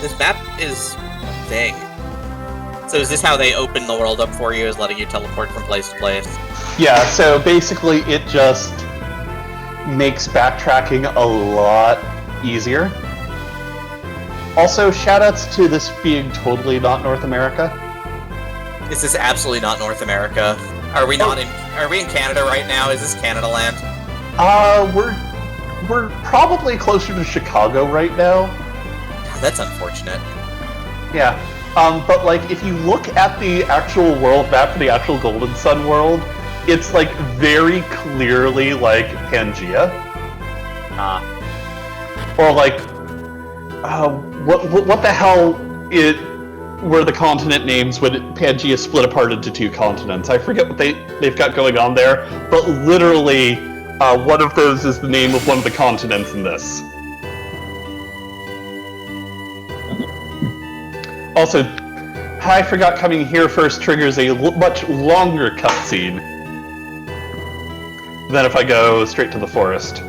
Speaker 2: This map is a thing. So is this how they open the world up for you, is letting you teleport from place to place?
Speaker 3: Yeah, so basically it just makes backtracking a lot easier. Also, shoutouts to this being totally not North America.
Speaker 2: Is this absolutely not North America? Are we in Canada right now? Is this Canada land?
Speaker 3: We're probably closer to Chicago right now.
Speaker 2: That's unfortunate.
Speaker 3: Yeah. But, like, if you look at the actual world map for the actual Golden Sun world, it's, like, very clearly, like, Pangea. Or, like, what the hell were the continent names when Pangea split apart into 2 continents. I forget what they've got going on there, but literally, one of those is the name of one of the continents in this. Also, I forgot coming here first triggers a much longer cutscene than if I go straight to the forest.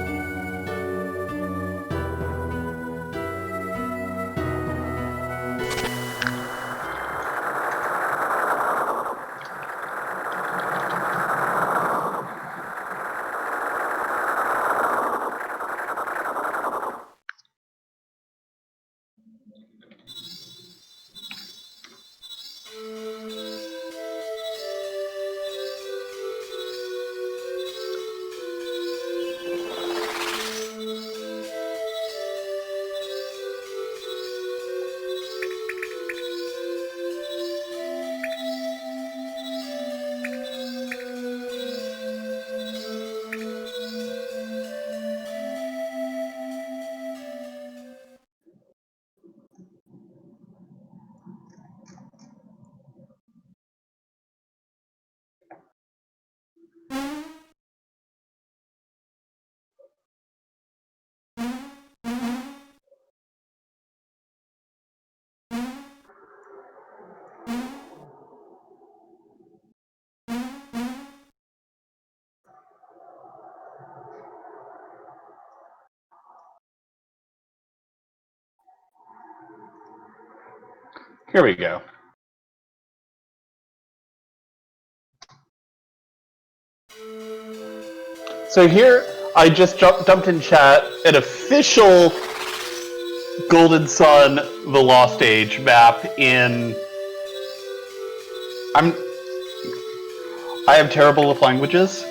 Speaker 3: Here we go. So here, I just dumped in chat an official Golden Sun The Lost Age map in... I am terrible with languages.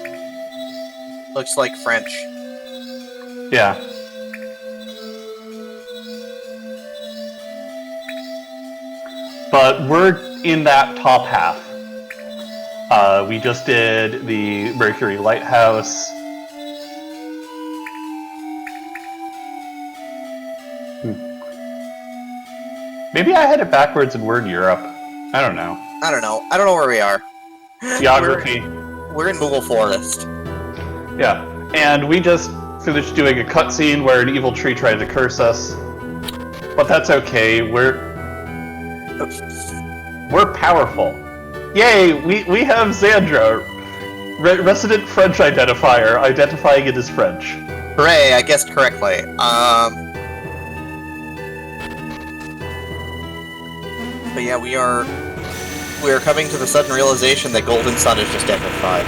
Speaker 2: Looks like French.
Speaker 3: Yeah. But we're in that top half. We just did the Mercury Lighthouse. Maybe I had it backwards and we're in Europe. I don't know.
Speaker 2: I don't know where we are.
Speaker 3: Geography.
Speaker 2: We're in Google Forest.
Speaker 3: Yeah. And we just finished doing a cutscene where an evil tree tried to curse us. But that's okay. We're powerful. Yay! We have Xandra, resident French identifier, identifying it as French.
Speaker 2: Hooray! I guessed correctly. But yeah, we are coming to the sudden realization that Golden Sun is just F5.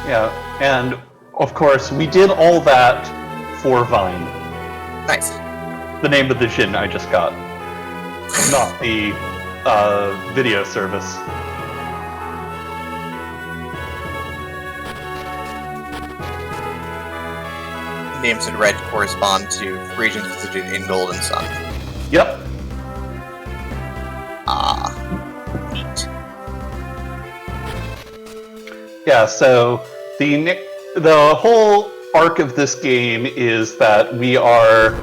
Speaker 3: Yeah, and of course we did all that for Vine.
Speaker 2: Nice.
Speaker 3: The name of the Jin I just got. Not the video service.
Speaker 2: Names in red correspond to regions in Golden Sun.
Speaker 3: Yep.
Speaker 2: Neat.
Speaker 3: Yeah, so the whole arc of this game is that we are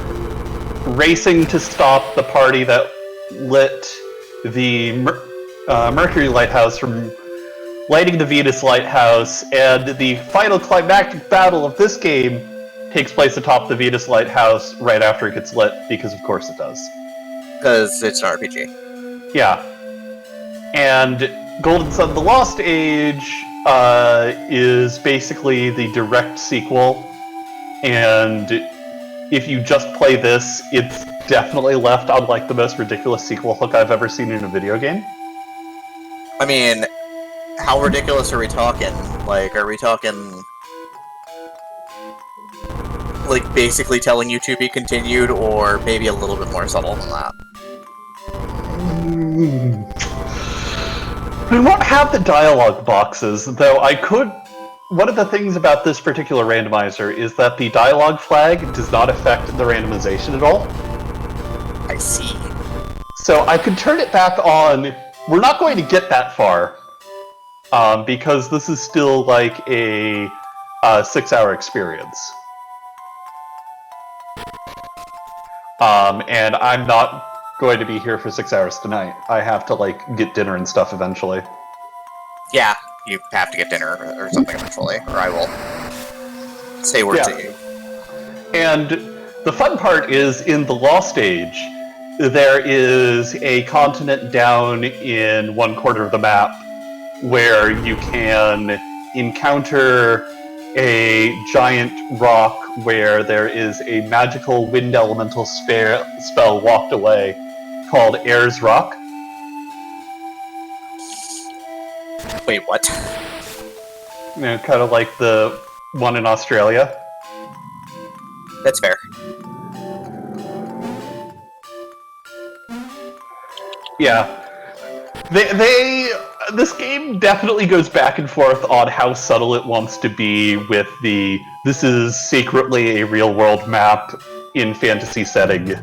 Speaker 3: racing to stop the party that lit the Mercury Lighthouse from lighting the Venus Lighthouse, and the final climactic battle of this game takes place atop the Venus Lighthouse right after it gets lit, because of course it does.
Speaker 2: Because it's an RPG.
Speaker 3: Yeah. And Golden Sun The Lost Age is basically the direct sequel, and if you just play this, it's definitely left on like the most ridiculous sequel hook I've ever seen in a video game.
Speaker 2: I mean, how ridiculous are we talking? Like, are we talking like basically telling you to be continued, or maybe a little bit more subtle than that?
Speaker 3: We won't have the dialogue boxes, though I could... One of the things about this particular randomizer is that the dialogue flag does not affect the randomization at all.
Speaker 2: I see.
Speaker 3: So I could turn it back on. We're not going to get that far, because this is still like a 6-hour experience. And I'm not going to be here for 6 hours tonight. I have to, like, get dinner and stuff eventually.
Speaker 2: Yeah, you have to get dinner or something eventually, or I will say words at you.
Speaker 3: And the fun part is, in the Law stage, there is a continent down in one corner of the map where you can encounter a giant rock where there is a magical wind elemental spell locked away called Air's Rock.
Speaker 2: Wait, what?
Speaker 3: You know, kind of like the one in Australia.
Speaker 2: That's fair.
Speaker 3: Yeah. This game definitely goes back and forth on how subtle it wants to be with this is secretly a real-world map in fantasy setting.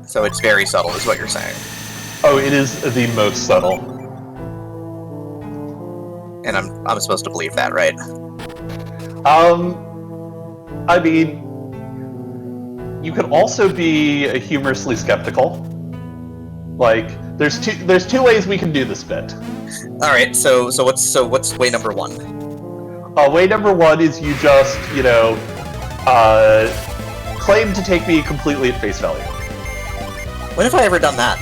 Speaker 2: So it's very subtle, is what you're saying.
Speaker 3: Oh, it is the most subtle.
Speaker 2: And I'm supposed to believe that, right?
Speaker 3: I mean, you could also be humorously skeptical. Like, there's two ways we can do this bit.
Speaker 2: All right. So what's way number one?
Speaker 3: Way number one is you just, claim to take me completely at face value.
Speaker 2: When have I ever done that?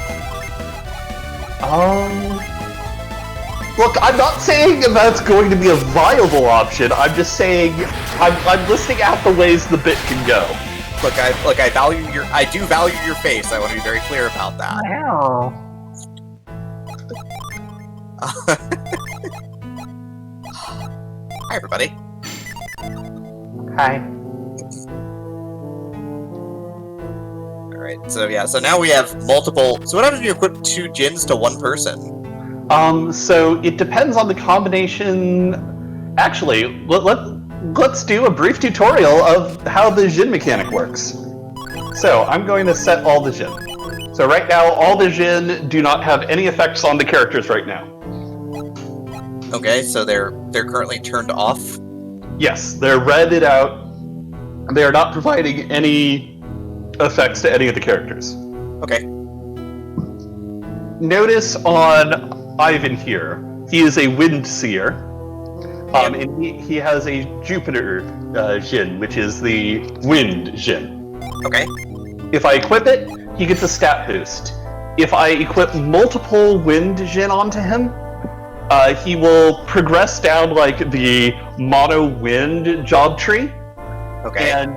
Speaker 3: Look, I'm not saying that's going to be a viable option. I'm just saying I'm listing out the ways the bit can go.
Speaker 2: I do value your face. I want to be very clear about that.
Speaker 3: Wow.
Speaker 2: Hi, everybody.
Speaker 3: Hi.
Speaker 2: Alright, so now we have multiple... So what happens if you equip 2 djinns to 1 person?
Speaker 3: So it depends on the combination... Actually, let's do a brief tutorial of how the djinn mechanic works. So, I'm going to set all the djinn. So right now, all the djinn do not have any effects on the characters right now.
Speaker 2: Okay, so they're currently turned off?
Speaker 3: Yes, they're redded out. They are not providing any effects to any of the characters.
Speaker 2: Okay.
Speaker 3: Notice on Ivan here, he is a wind seer, and he has a Jupiter djinn, which is the wind djinn.
Speaker 2: Okay.
Speaker 3: If I equip it, he gets a stat boost. If I equip multiple wind djinn onto him, he will progress down like the mono wind job tree.
Speaker 2: Okay.
Speaker 3: And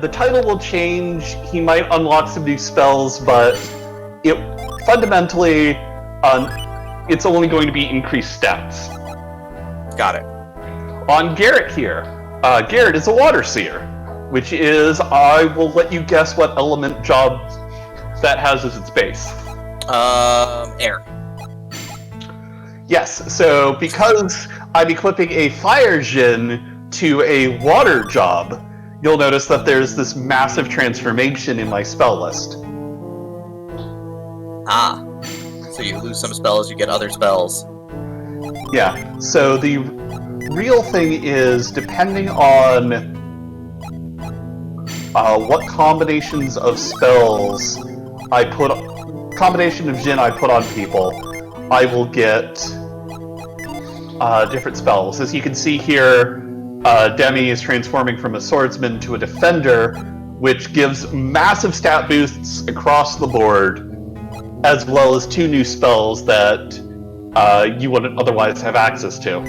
Speaker 3: the title will change. He might unlock some new spells, but fundamentally, it's only going to be increased stats.
Speaker 2: Got it.
Speaker 3: On Garrett here, Garrett is a water seer, which is, I will let you guess what element job that has as its base.
Speaker 2: Air.
Speaker 3: Yes, so because I'm equipping a fire djinn to a water job, you'll notice that there's this massive transformation in my spell list.
Speaker 2: Ah. So you lose some spells, you get other spells.
Speaker 3: Yeah, so the real thing is, depending on what combinations of spells combination of djinn I put on people, I will get different spells. As you can see here, Demi is transforming from a swordsman to a defender, which gives massive stat boosts across the board, as well as 2 new spells that you wouldn't otherwise have access to.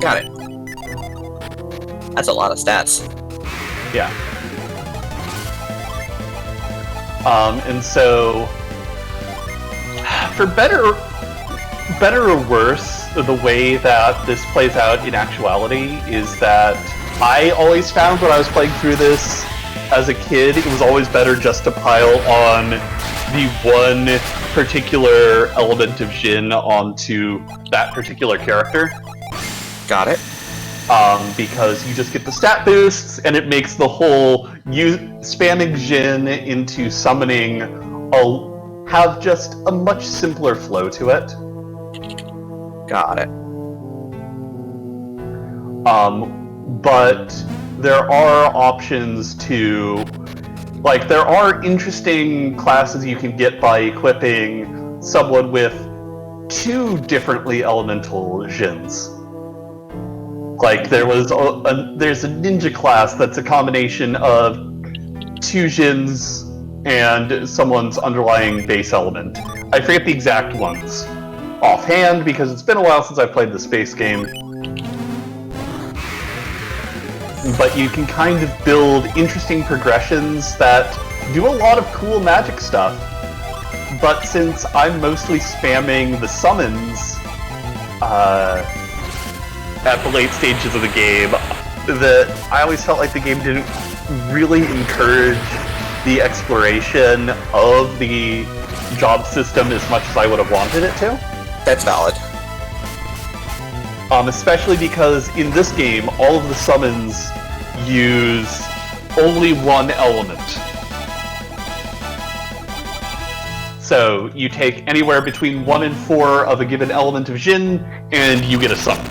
Speaker 2: Got it. That's a lot of stats.
Speaker 3: Yeah. And so, for better or worse, the way that this plays out in actuality is that I always found when I was playing through this as a kid, it was always better just to pile on the one particular element of djinn onto that particular character.
Speaker 2: Got it.
Speaker 3: Because you just get the stat boosts, and it makes the whole spamming djinn into summoning have just a much simpler flow to it.
Speaker 2: Got it.
Speaker 3: But there are options to, like, there are interesting classes you can get by equipping someone with 2 differently elemental Jins. Like, there's a ninja class that's a combination of 2 Jins and someone's underlying base element. I forget the exact ones offhand because it's been a while since I've played the space game. But you can kind of build interesting progressions that do a lot of cool magic stuff. But since I'm mostly spamming the summons at the late stages of the game, I always felt like the game didn't really encourage the exploration of the job system as much as I would have wanted it to.
Speaker 2: That's valid.
Speaker 3: Especially because in this game, all of the summons use only one element. So you take anywhere between 1 and 4 of a given element of Jin, and you get a summon.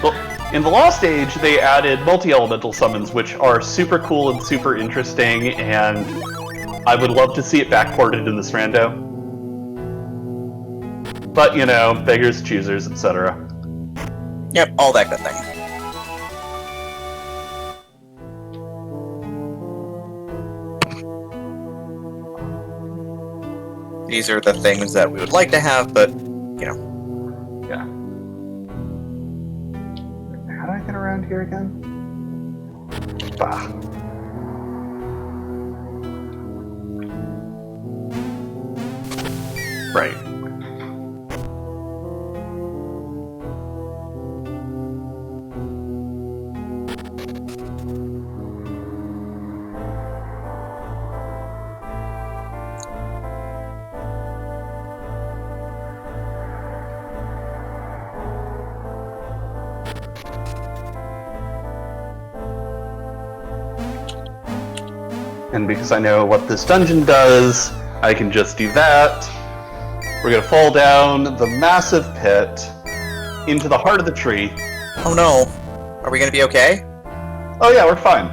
Speaker 3: Well, in the Lost Age, they added multi-elemental summons, which are super cool and super interesting, and I would love to see it backported in this rando. But, you know, beggars, choosers, etc.
Speaker 2: Yep, all that good thing. These are the things that we would like to have, but, you know.
Speaker 3: Yeah. How do I get around here again? Bah. Right. And because I know what this dungeon does, I can just do that. We're gonna fall down the massive pit into the heart of the tree.
Speaker 2: Oh no. Are we gonna be okay?
Speaker 3: Oh yeah, we're fine.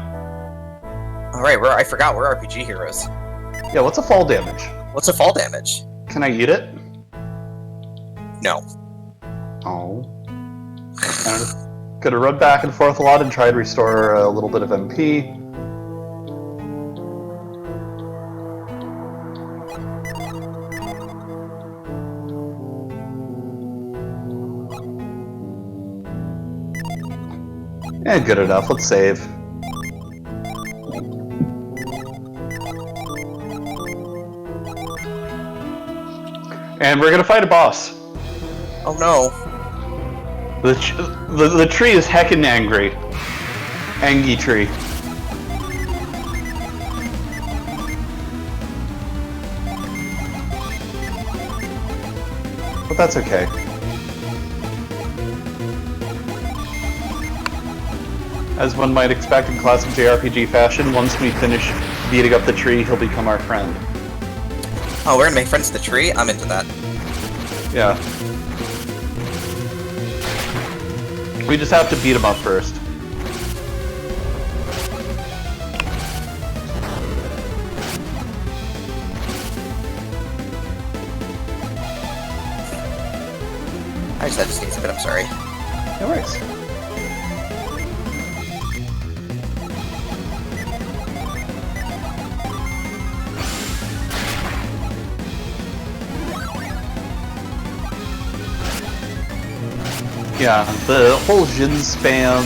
Speaker 2: Alright, I forgot we're RPG heroes.
Speaker 3: Yeah, what's a fall damage?
Speaker 2: What's a fall damage?
Speaker 3: Can I eat it?
Speaker 2: No.
Speaker 3: Oh. I'm gonna run back and forth a lot and try and restore a little bit of MP. Yeah, good enough. Let's save. And we're gonna fight a boss.
Speaker 2: Oh no.
Speaker 3: The tree is heckin' angry. Angie tree. But that's okay. As one might expect in classic JRPG fashion, once we finish beating up the tree, he'll become our friend.
Speaker 2: Oh, we're gonna make friends with the tree? I'm into that.
Speaker 3: Yeah. We just have to beat him up first.
Speaker 2: I just had to sneeze a bit, I'm sorry.
Speaker 3: No worries. Yeah, the whole Jin spam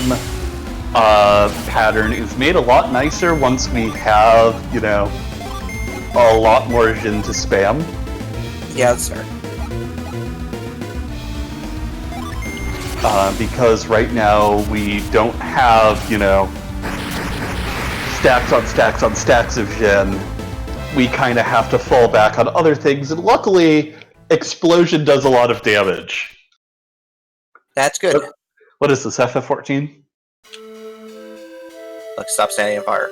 Speaker 3: pattern is made a lot nicer once we have, you know, a lot more Jin to spam.
Speaker 2: Yeah, that's fair.
Speaker 3: Because right now we don't have, you know, stacks on stacks on stacks of Jin. We kind of have to fall back on other things, and luckily, Explosion does a lot of damage.
Speaker 2: That's good.
Speaker 3: What is this, FF14?
Speaker 2: Look, stop standing in fire.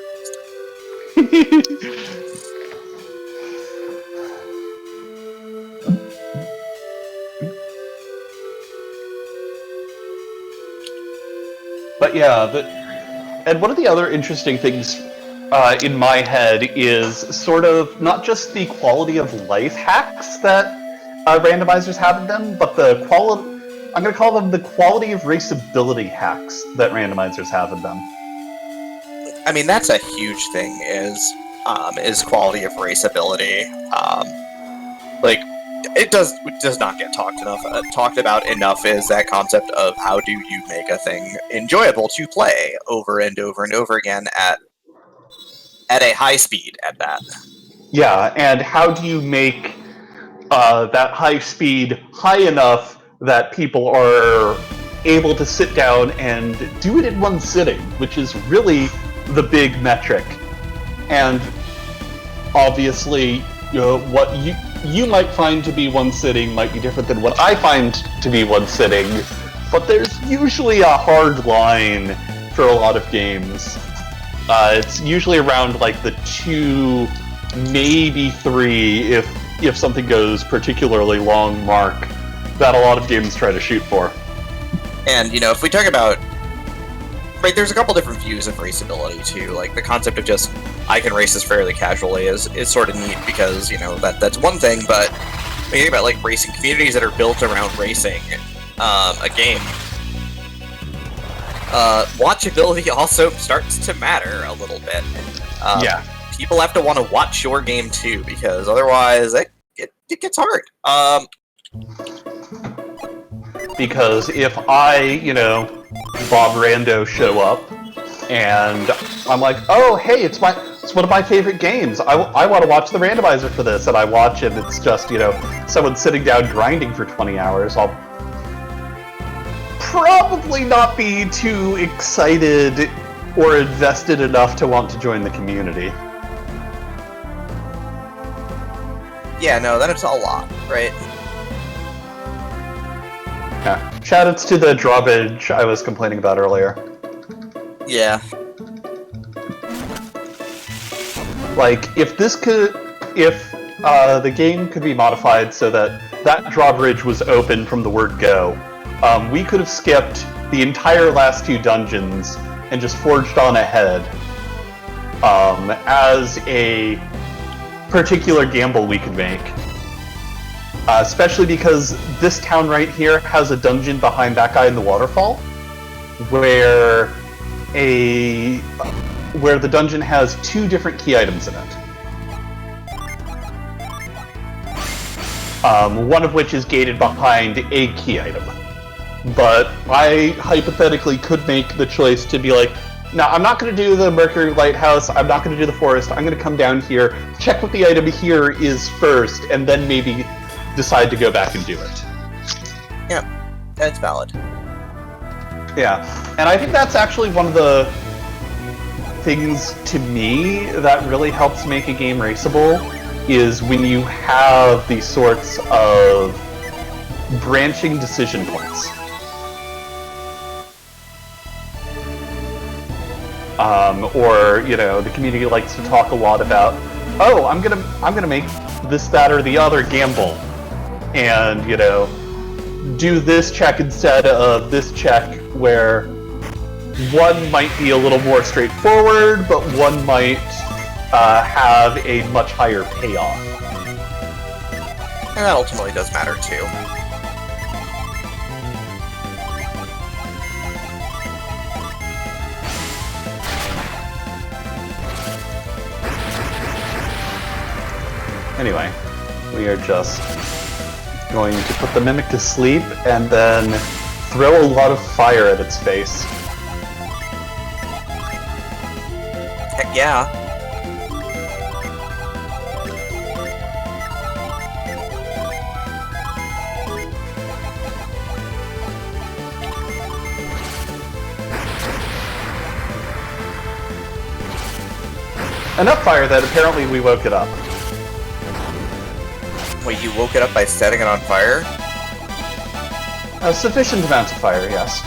Speaker 3: But yeah, and one of the other interesting things in my head is sort of not just the quality of life hacks that randomizers have in them, but the quality. I'm going to call them the quality of raceability hacks that randomizers have in them.
Speaker 2: I mean, that's a huge thing. Is quality of raceability. Like, it does not get talked about enough. Is that concept of how do you make a thing enjoyable to play over and over and over again at a high speed at that.
Speaker 3: Yeah, and how do you make that high speed high enough that people are able to sit down and do it in one sitting, which is really the big metric. And obviously, what you might find to be one sitting might be different than what I find to be one sitting, but there's usually a hard line for a lot of games. It's usually around like the 2, maybe 3, if something goes particularly long mark, that a lot of games try to shoot for.
Speaker 2: And, if we talk about... Right, there's a couple different views of raceability, too. Like, the concept of just, I can race this fairly casually is sort of neat because, that's one thing, but when you think about, like, racing communities that are built around racing a game, watchability also starts to matter a little bit.
Speaker 3: Yeah.
Speaker 2: People have to want to watch your game, too, because otherwise it gets hard.
Speaker 3: Because if I, Bob Rando show up, and I'm like, oh, hey, it's one of my favorite games. I want to watch the randomizer for this, and I watch it, it's just, someone sitting down grinding for 20 hours, I'll probably not be too excited or invested enough to want to join the community.
Speaker 2: Yeah, no, that is a lot, right?
Speaker 3: Yeah. Shoutouts to the drawbridge I was complaining about earlier.
Speaker 2: Yeah.
Speaker 3: Like, if the game could be modified so that drawbridge was open from the word go, we could have skipped the entire last 2 dungeons and just forged on ahead as a particular gamble we could make. Especially because this town right here has a dungeon behind that guy in the waterfall, where the dungeon has 2 different key items in it. One of which is gated behind a key item. But I hypothetically could make the choice to be like, no, I'm not going to do the Mercury Lighthouse, I'm not going to do the forest, I'm going to come down here, check what the item here is first, and then maybe decide to go back and do it.
Speaker 2: Yeah, that's valid.
Speaker 3: Yeah, and I think that's actually one of the things to me that really helps make a game raceable is when you have these sorts of branching decision points. Or, the community likes to talk a lot about, oh, I'm gonna make this, that, or the other gamble. And, do this check instead of this check, where one might be a little more straightforward, but one might have a much higher payoff.
Speaker 2: And that ultimately does matter, too.
Speaker 3: Anyway, we are just going to put the mimic to sleep and then throw a lot of fire at its face.
Speaker 2: Heck yeah.
Speaker 3: Enough fire that apparently we woke it up.
Speaker 2: Wait, you woke it up by setting it on fire?
Speaker 3: A sufficient amount of fire, yes.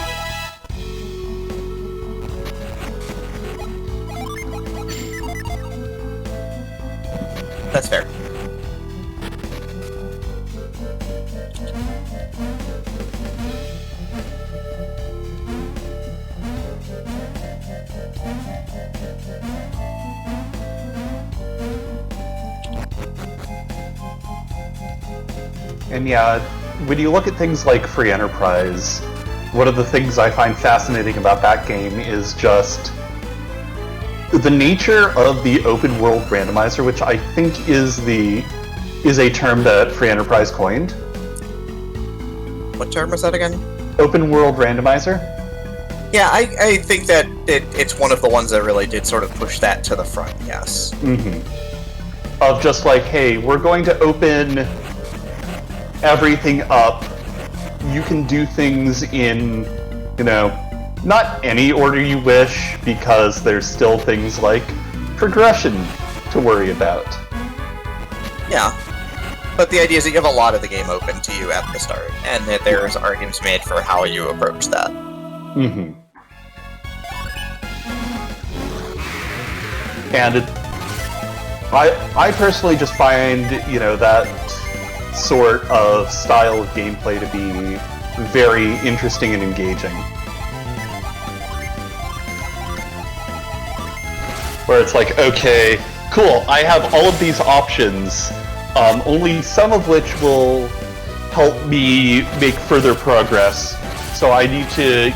Speaker 2: That's fair.
Speaker 3: And yeah, when you look at things like Free Enterprise, one of the things I find fascinating about that game is just the nature of the open world randomizer, which I think is a term that Free Enterprise coined.
Speaker 2: What term was that again?
Speaker 3: Open world randomizer.
Speaker 2: Yeah, I think that it's one of the ones that really did sort of push that to the front, yes.
Speaker 3: Mm-hmm. Of just like, hey, we're going to open everything up. You can do things in, not any order you wish, because there's still things like progression to worry about.
Speaker 2: Yeah. But the idea is that you have a lot of the game open to you at the start, and that there's arguments made for how you approach that.
Speaker 3: Mm-hmm. And I personally just find, that sort of style of gameplay to be very interesting and engaging. Where it's like, okay, cool, I have all of these options, only some of which will help me make further progress, so I need to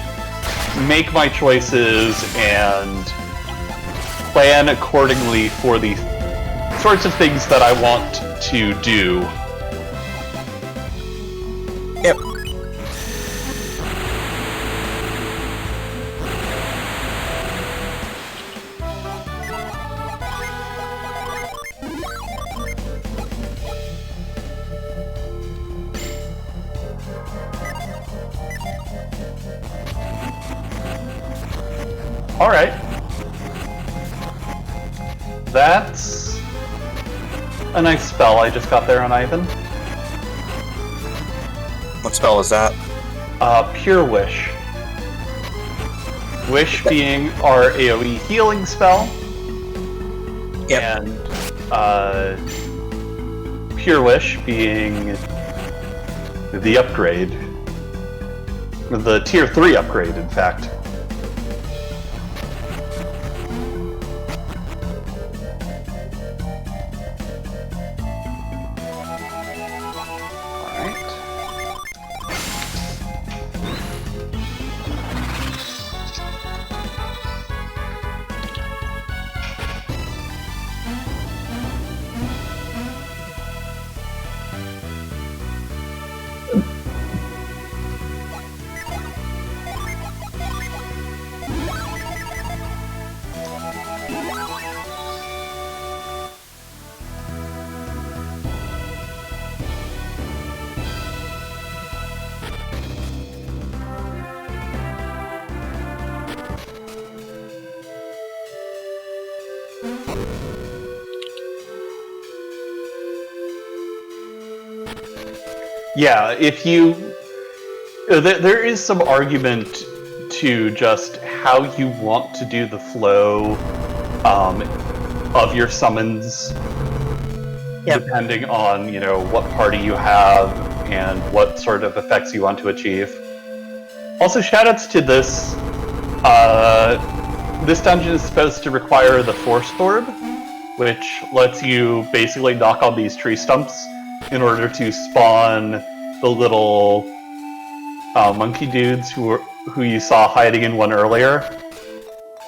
Speaker 3: make my choices and plan accordingly for the sorts of things that I want to do.
Speaker 2: Yep.
Speaker 3: Alright. That's a nice spell I just got there on Ivan.
Speaker 2: What spell is that?
Speaker 3: Pure Wish. Wish being our AoE healing spell.
Speaker 2: Yep.
Speaker 3: And Pure Wish being the upgrade. The tier 3 upgrade, in fact. Yeah, if you... There is some argument to just how you want to do the flow of your summons, depending on, what party you have and what sort of effects you want to achieve. Also, shoutouts to this. This dungeon is supposed to require the Force Orb, which lets you basically knock on these tree stumps in order to spawn the little monkey dudes who you saw hiding in one earlier.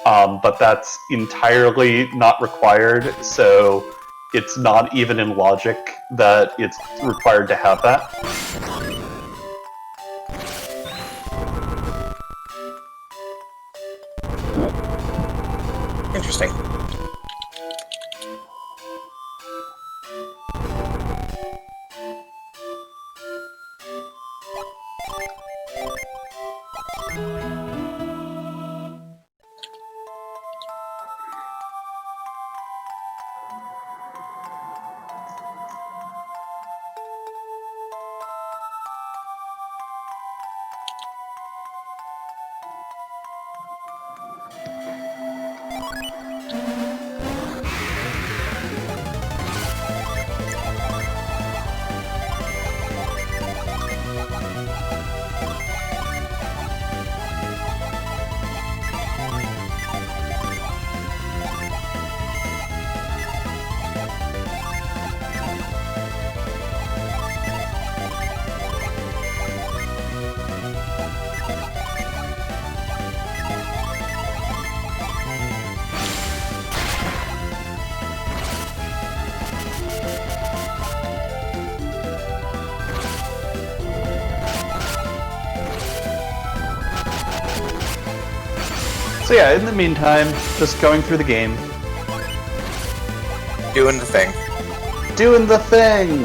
Speaker 3: But that's entirely not required, so it's not even in logic that it's required to have that.
Speaker 2: Interesting.
Speaker 3: So yeah, in the meantime, just going through the game.
Speaker 2: Doing the thing.
Speaker 3: Doing the thing!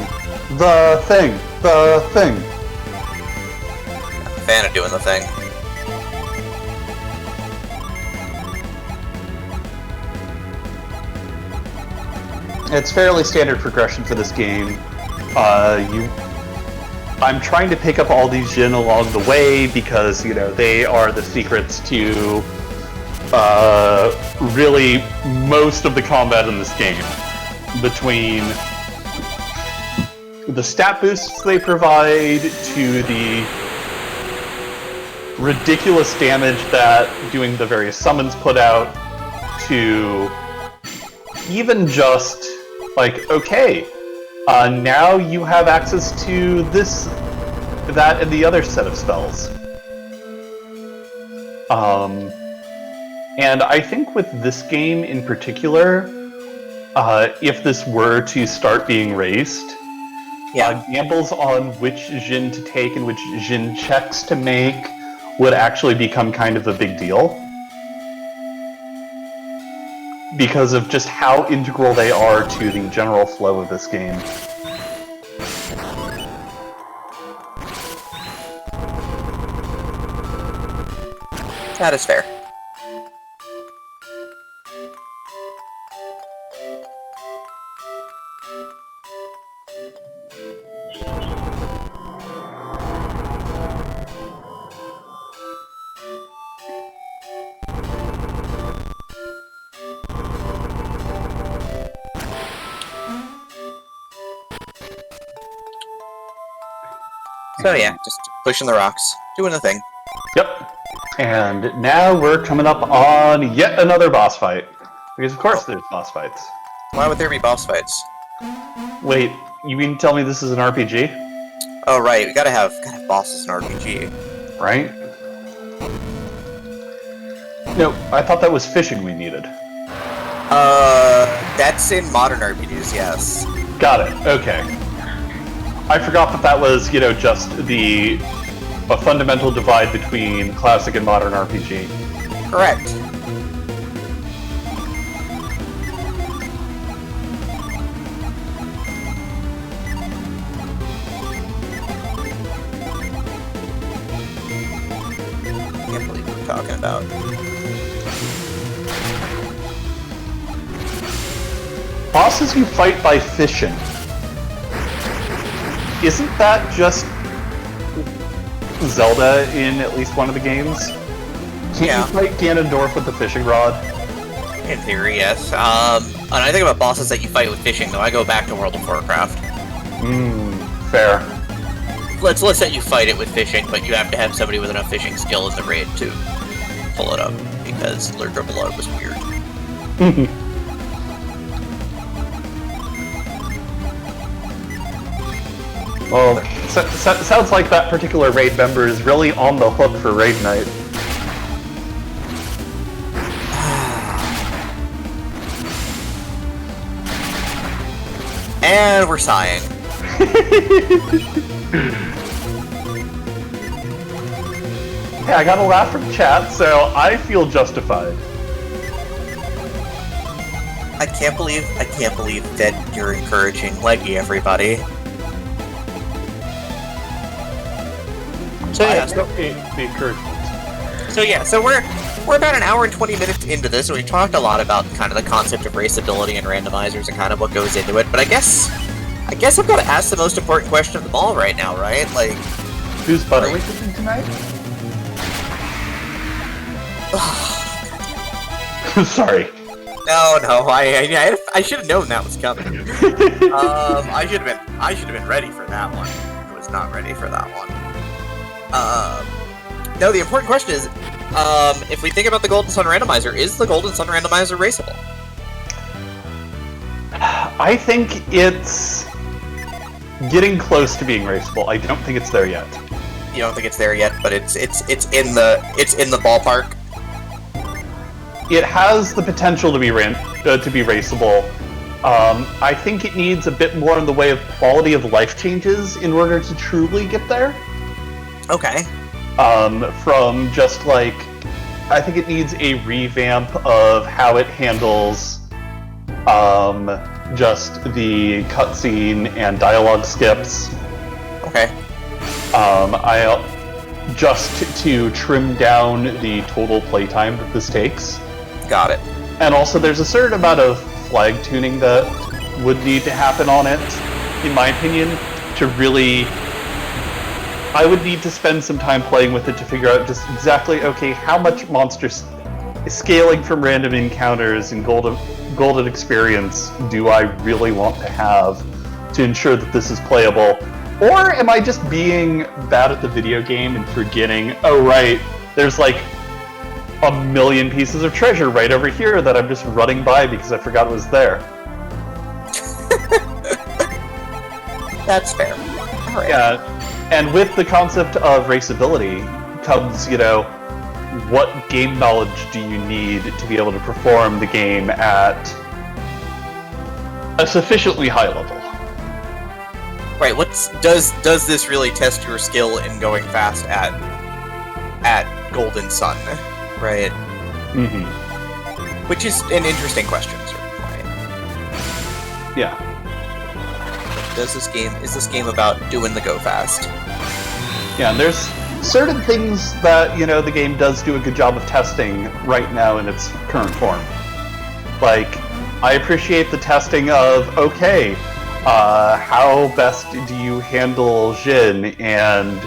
Speaker 3: The thing! The thing!
Speaker 2: Fan of doing the thing.
Speaker 3: It's fairly standard progression for this game. I'm trying to pick up all these Jin along the way because, you know, they are the secrets to really most of the combat in this game. Between the stat boosts they provide to the ridiculous damage that doing the various summons put out to even just like, okay, now you have access to this, that, and the other set of spells. And I think with this game in particular, if this were to start being raced, gambles on which Jin to take and which Jin checks to make would actually become kind of a big deal. Because of just how integral they are to the general flow of this game.
Speaker 2: That is fair. So yeah, just pushing the rocks, doing the thing.
Speaker 3: Yep. And now we're coming up on yet another boss fight. Because of course there's boss fights.
Speaker 2: Why would there be boss fights?
Speaker 3: Wait, you mean to tell me this is an RPG?
Speaker 2: Oh right, we gotta have bosses in RPG.
Speaker 3: Right? No, I thought that was fishing we needed.
Speaker 2: That's in modern RPGs, yes.
Speaker 3: Got it, okay. I forgot that that was, you know, just a fundamental divide between classic and modern RPG.
Speaker 2: Correct. I can't believe what we're talking about.
Speaker 3: Bosses you fight by fishing. Isn't that just Zelda in at least one of the games? Can't you fight Ganondorf with the fishing rod?
Speaker 2: In theory, yes. And I think about bosses that you fight with fishing, though. I go back to World of Warcraft.
Speaker 3: Fair.
Speaker 2: Let's let you fight it with fishing, but you have to have somebody with enough fishing skill in the raid to pull it up, because Lurker Below was weird.
Speaker 3: Well, sounds like that particular raid member is really on the hook for raid night.
Speaker 2: And we're sighing.
Speaker 3: Hey, I got a laugh from chat, so I feel justified.
Speaker 2: I can't believe that you're encouraging Leggy, everybody. So yeah,
Speaker 3: the encouragement.
Speaker 2: So we're about an hour and 20 minutes into this, and we talked a lot about kind of the concept of raceability and randomizers and kind of what goes into it. But I guess I've got to ask the most important question of them all right now, right? Like,
Speaker 3: who's buttering tonight? Sorry.
Speaker 2: No, I should have known that was coming. I should have been ready for that one. I was not ready for that one. No, the important question is, if we think about the Golden Sun Randomizer, is the Golden Sun Randomizer raceable?
Speaker 3: I think it's getting close to being raceable. I don't think it's there yet.
Speaker 2: You don't think it's there yet, but it's in the ballpark.
Speaker 3: It has the potential to be raceable. I think it needs a bit more in the way of quality of life changes in order to truly get there.
Speaker 2: Okay.
Speaker 3: From just like I think it needs a revamp of how it handles just the cutscene and dialogue skips.
Speaker 2: Okay.
Speaker 3: Just to trim down the total playtime that this takes.
Speaker 2: Got it.
Speaker 3: And also, there's a certain amount of flag tuning that would need to happen on it, in my opinion, to really... I would need to spend some time playing with it to figure out just exactly, okay, how much monster scaling from random encounters and golden experience do I really want to have to ensure that this is playable? Or am I just being bad at the video game and forgetting, oh right, there's like a million pieces of treasure right over here that I'm just running by because I forgot it was there.
Speaker 2: That's fair. All right.
Speaker 3: Yeah. And with the concept of raceability comes, what game knowledge do you need to be able to perform the game at a sufficiently high level?
Speaker 2: Right. Does this really test your skill in going fast at Golden Sun? Right.
Speaker 3: Mm-hmm.
Speaker 2: Which is an interesting question, certainly.
Speaker 3: Yeah.
Speaker 2: Is this game about doing the go fast?
Speaker 3: Yeah, and there's certain things that, the game does do a good job of testing right now in its current form. Like, I appreciate the testing of, okay, how best do you handle Jin and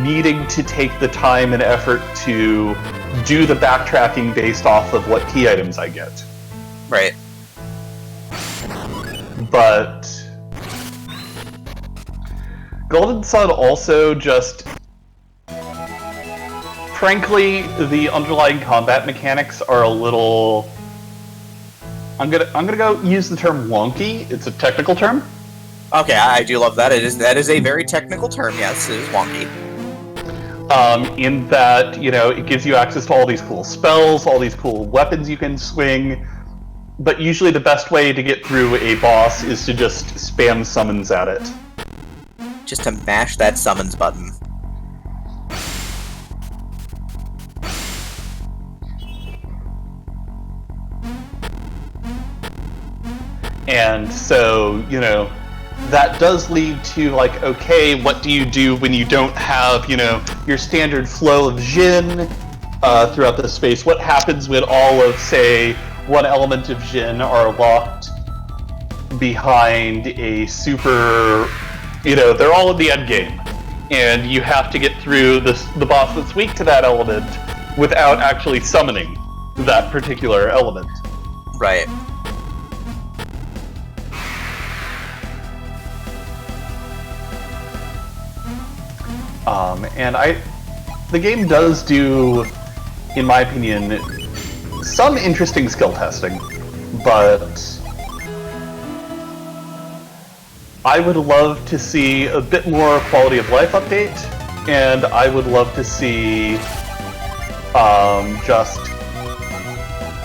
Speaker 3: needing to take the time and effort to do the backtracking based off of what key items I get.
Speaker 2: Right.
Speaker 3: But Golden Sun also just... Frankly, the underlying combat mechanics are a little... I'm gonna go use the term wonky. It's a technical term.
Speaker 2: Okay, I do love that. That is a very technical term, yes, it is wonky.
Speaker 3: In that, it gives you access to all these cool spells, all these cool weapons you can swing, but usually the best way to get through a boss is to just spam summons at it.
Speaker 2: Just to mash that summons button.
Speaker 3: And so, that does lead to, like, okay, what do you do when you don't have, your standard flow of Jin throughout the space? What happens when all of, say, one element of Jin are locked behind a super... they're all in the end game. And you have to get through the boss that's weak to that element without actually summoning that particular element.
Speaker 2: Right.
Speaker 3: And the game does do, in my opinion, some interesting skill testing, but I would love to see a bit more quality of life update, and I would love to see just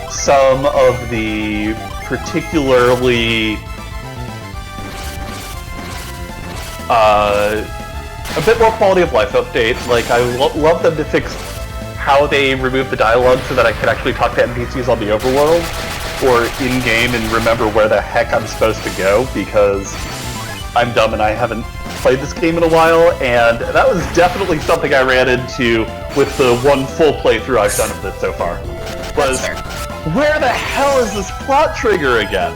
Speaker 3: some of the particularly a bit more quality of life update. Like, I love them to fix how they remove the dialogue so that I could actually talk to NPCs on the overworld or in-game and remember where the heck I'm supposed to go, because I'm dumb and I haven't played this game in a while, and that was definitely something I ran into with the one full playthrough I've done of it so far. Was, where the hell is this plot trigger again?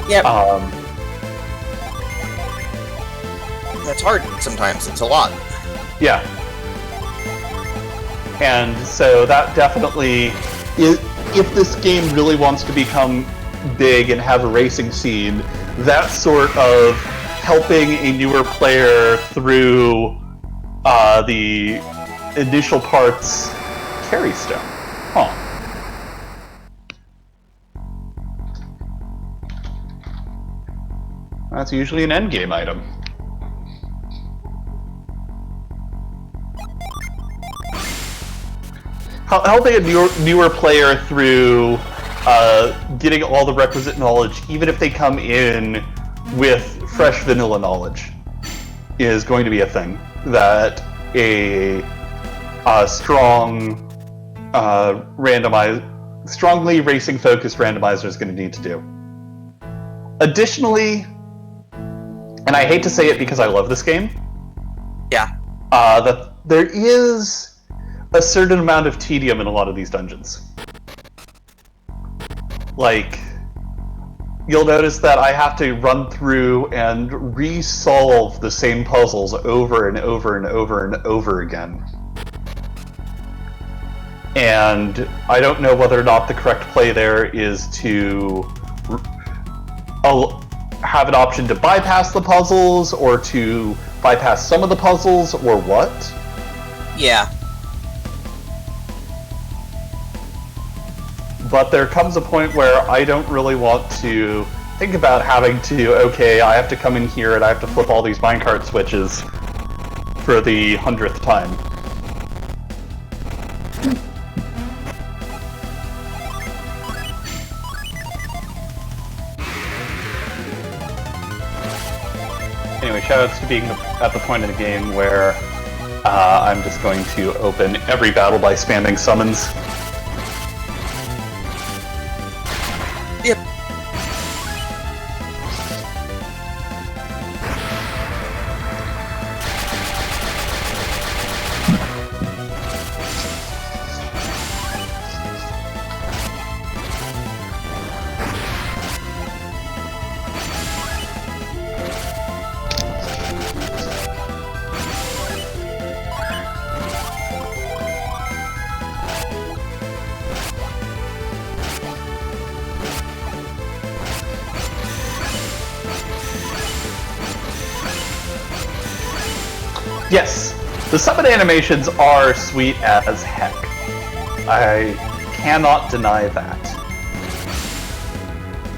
Speaker 2: Yep. That's hard sometimes. It's a lot.
Speaker 3: Yeah. And so that definitely is, if this game really wants to become big and have a racing scene, that sort of helping a newer player through the initial parts carry stone. Huh. That's usually an endgame item. Helping a newer player through getting all the requisite knowledge, even if they come in with fresh vanilla knowledge, is going to be a thing that a strong strongly racing-focused randomizer is going to need to do. Additionally, and I hate to say it because I love this game,
Speaker 2: Yeah.
Speaker 3: that there is a certain amount of tedium in a lot of these dungeons. Like, you'll notice that I have to run through and re-solve the same puzzles over and over and over and over again. And I don't know whether or not the correct play there is to have an option to bypass the puzzles, or to bypass some of the puzzles, or what.
Speaker 2: Yeah.
Speaker 3: But there comes a point where I don't really want to think about having to, okay, I have to come in here and I have to flip all these minecart switches for the 100th time. Anyway, shoutouts to being at the point in the game where I'm just going to open every battle by spamming summons.
Speaker 2: Yep.
Speaker 3: Yes, the summon animations are sweet as heck. I cannot deny that.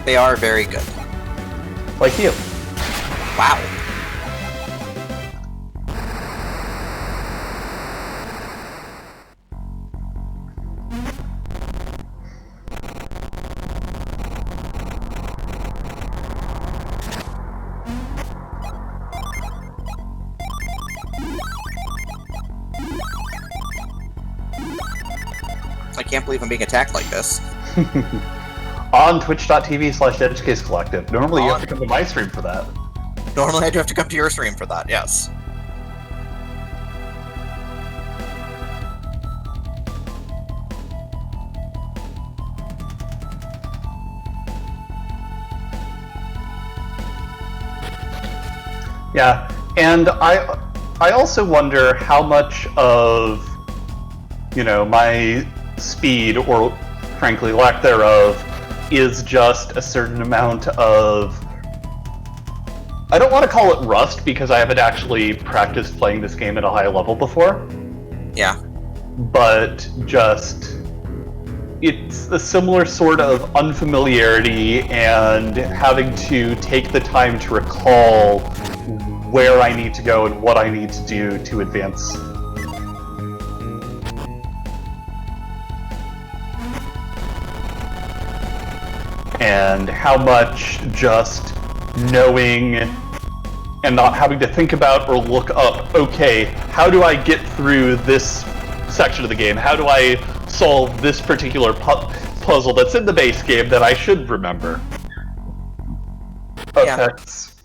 Speaker 2: They are very good.
Speaker 3: Like you.
Speaker 2: Wow. I can't believe I'm being attacked like this.
Speaker 3: On twitch.tv/edgecase collective. Normally you have to come to my stream for that.
Speaker 2: Normally I do have to come to your stream for that, yes.
Speaker 3: Yeah, and I also wonder how much of, you know, my speed, or frankly lack thereof, is just a certain amount of, I don't want to call it rust because I haven't actually practiced playing this game at a high level before.
Speaker 2: Yeah.
Speaker 3: But just, it's a similar sort of unfamiliarity and having to take the time to recall where I need to go and what I need to do to advance. And how much just knowing and not having to think about or look up, okay, how do I get through this section of the game? How do I solve this particular puzzle that's in the base game that I should remember?
Speaker 2: Yeah.
Speaker 3: Affects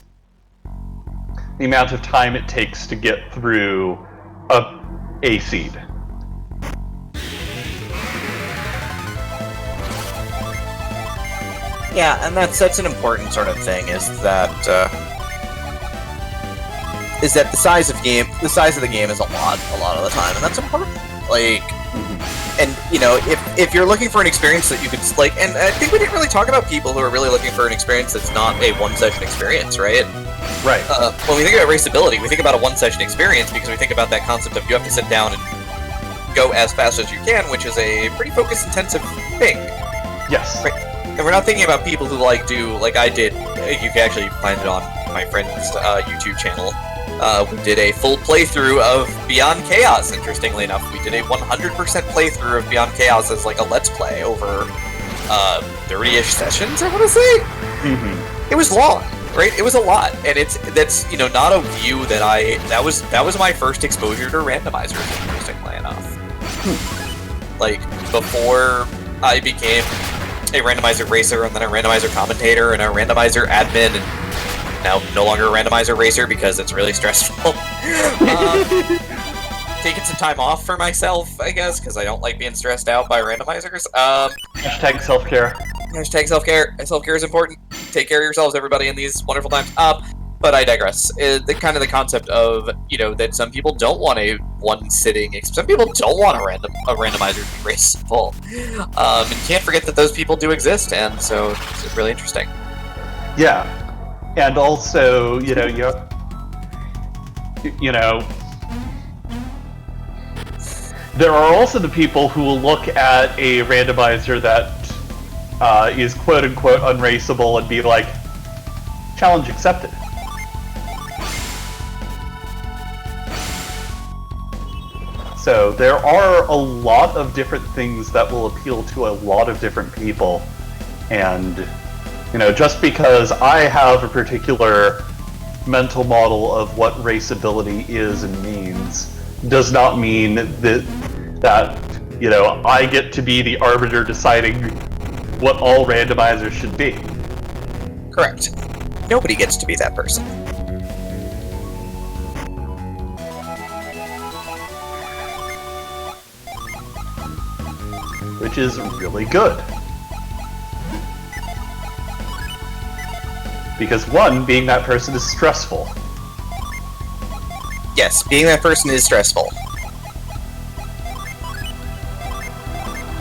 Speaker 3: the amount of time it takes to get through a seed.
Speaker 2: Yeah, and that's an important sort of thing, is that the size of the game is a lot of the time, and that's important. Like, and you know, if you're looking for an experience that you could like, and I think we didn't really talk about people who are really looking for an experience that's not a one-session experience, right?
Speaker 3: Right.
Speaker 2: When we think about raceability, we think about a one-session experience because we think about that concept of you have to sit down and go as fast as you can, which is a pretty focus-intensive thing.
Speaker 3: Yes.
Speaker 2: Right. And we're not thinking about people who do like I did. You can actually find it on my friend's YouTube channel. We did a full playthrough of Beyond Chaos, interestingly enough. We did a 100% playthrough of Beyond Chaos as like a Let's Play over 30-ish sessions, I want to say?
Speaker 3: Mm-hmm.
Speaker 2: It was long. Right, it was a lot, and that's not a view that was my first exposure to randomizers, interestingly enough. Like before I became a randomizer racer, and then a randomizer commentator, and a randomizer admin, and now no longer a randomizer racer because it's really stressful. Taking some time off for myself, I guess, because I don't like being stressed out by randomizers.
Speaker 3: Hashtag self-care.
Speaker 2: Hashtag self-care. Self-care is important. Take care of yourselves, everybody, in these wonderful times. But I digress. The concept of, that some people don't want a one-sitting... Some people don't want a randomizer to be raceable. And can't forget that those people do exist, and so it's really interesting.
Speaker 3: Yeah. And also, there are also the people who will look at a randomizer that is quote-unquote unraceable and be like, challenge accepted. So there are a lot of different things that will appeal to a lot of different people, and just because I have a particular mental model of what raceability is and means does not mean that I get to be the arbiter deciding what all randomizers should be.
Speaker 2: Correct. Nobody gets to be that person.
Speaker 3: Which is really good. Because one, being that person is stressful.
Speaker 2: Yes, being that person is stressful.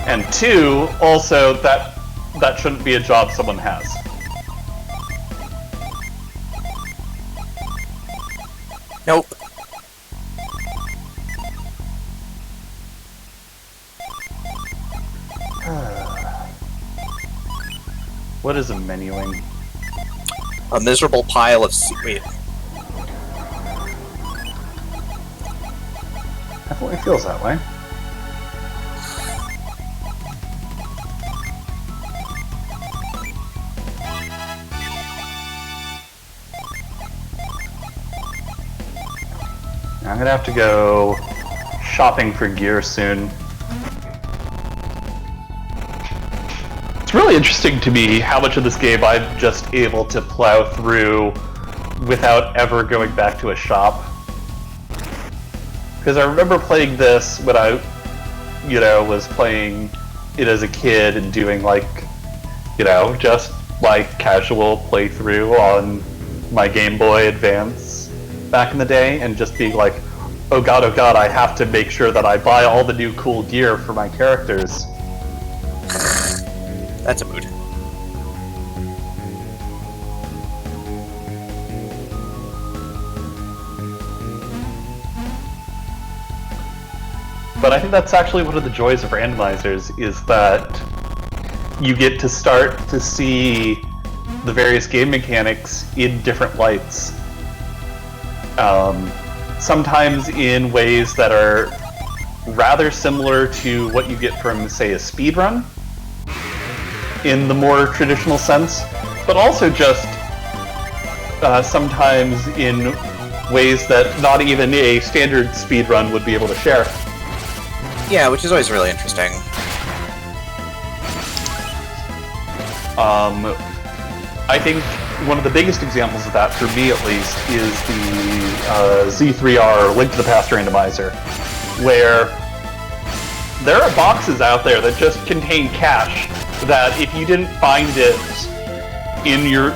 Speaker 3: And two, also, that shouldn't be a job someone has.
Speaker 2: Nope.
Speaker 3: What is a menuing?
Speaker 2: A miserable pile of wait.
Speaker 3: Definitely feels that way. I'm gonna have to go shopping for gear soon. It's really interesting to me how much of this game I'm just able to plow through without ever going back to a shop. Because I remember playing this when I, was playing it as a kid and doing just casual playthrough on my Game Boy Advance back in the day, and just being like, oh god, I have to make sure that I buy all the new cool gear for my characters.
Speaker 2: That's a mood.
Speaker 3: But I think that's actually one of the joys of randomizers, is that you get to start to see the various game mechanics in different lights. Sometimes in ways that are rather similar to what you get from, say, a speedrun, in the more traditional sense, but also just sometimes in ways that not even a standard speedrun would be able to share.
Speaker 2: Yeah, which is always really interesting.
Speaker 3: I think one of the biggest examples of that, for me at least, is the Z3R Link to the Past Randomizer, where there are boxes out there that just contain cash that if you didn't find it in your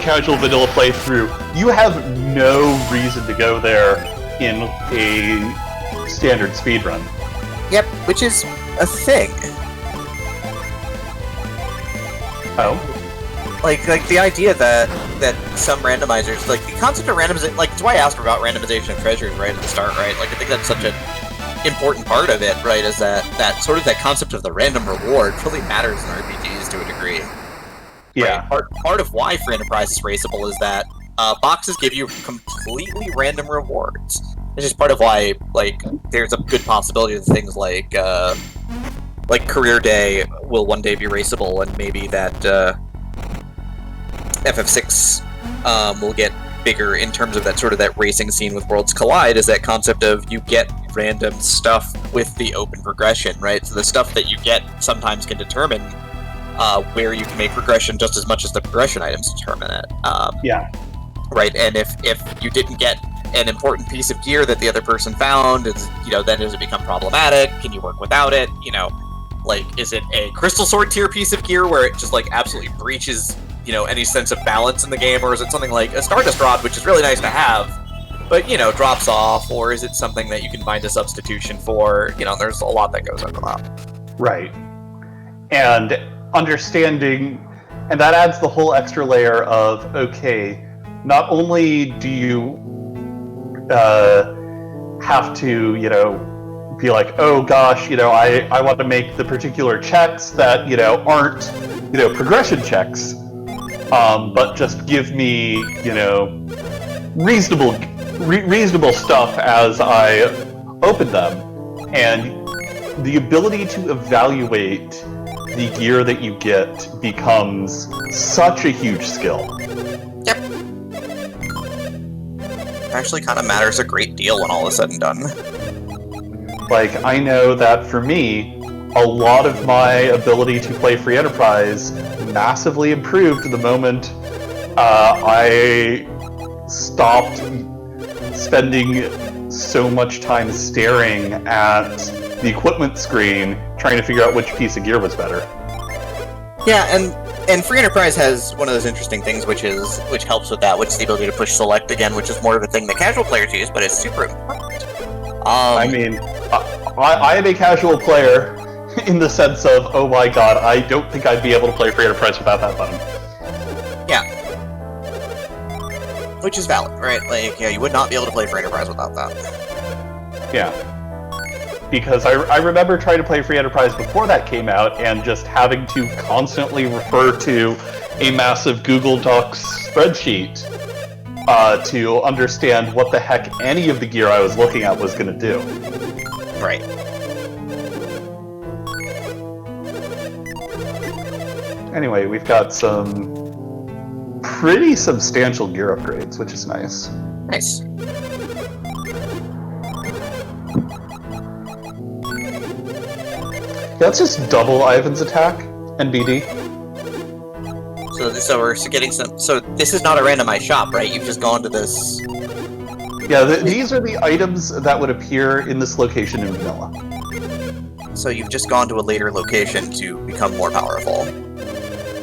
Speaker 3: casual vanilla playthrough, you have no reason to go there in a standard speedrun.
Speaker 2: Yep, which is a thing.
Speaker 3: Oh?
Speaker 2: Like the idea that some randomizers, the concept of randomization, that's why I asked about randomization of treasures right at the start, right? I think that's such an important part of it, right? Is that sort of that concept of the random reward really matters in RPGs to a degree.
Speaker 3: Yeah.
Speaker 2: Right? Part of why Random Prize is raceable is that boxes give you completely random rewards. It's just part of why, there's a good possibility that things like Career Day will one day be raceable, and maybe that FF6 will get bigger in terms of that sort of that racing scene with Worlds Collide, is that concept of you get random stuff with the open progression, right? So the stuff that you get sometimes can determine where you can make progression just as much as the progression items determine it.
Speaker 3: Yeah.
Speaker 2: Right, and if you didn't get an important piece of gear that the other person found, then does it become problematic? Can you work without it? Like, is it a Crystal Sword tier piece of gear where it just, like, absolutely breaches, any sense of balance in the game? Or is it something like a Stardust Rod, which is really nice to have, but, drops off? Or is it something that you can find a substitution for? There's a lot that goes into that.
Speaker 3: Right. And understanding, and that adds the whole extra layer of, okay, not only do you have to, be like, oh gosh, I want to make the particular checks that, aren't, progression checks, but just give me, reasonable stuff as I open them. And the ability to evaluate the gear that you get becomes such a huge skill.
Speaker 2: Yep. It actually kind of matters a great deal when all is said and done.
Speaker 3: Like, I know that for me, a lot of my ability to play free enterprise massively improved the moment I stopped spending so much time staring at the equipment screen trying to figure out which piece of gear was better.
Speaker 2: Yeah, and free enterprise has one of those interesting things which helps with that, which is the ability to push select again, which is more of a thing that casual players use, but it's super important.
Speaker 3: I mean, I am a casual player in the sense of, oh my god, I don't think I'd be able to play free enterprise without that button.
Speaker 2: Yeah. Which is valid, right? Like, yeah, you would not be able to play free enterprise without that.
Speaker 3: Yeah. Because I remember trying to play free enterprise before that came out and just having to constantly refer to a massive Google Docs spreadsheet to understand what the heck any of the gear I was looking at was going to do.
Speaker 2: Right.
Speaker 3: Anyway, we've got some pretty substantial gear upgrades, which is nice.
Speaker 2: Nice.
Speaker 3: Yeah, let's just double Ivan's attack and BD.
Speaker 2: So we're getting some. So this is not a randomized shop, right? You've just gone to this.
Speaker 3: Yeah, these are the items that would appear in this location in vanilla.
Speaker 2: So you've just gone to a later location to become more powerful.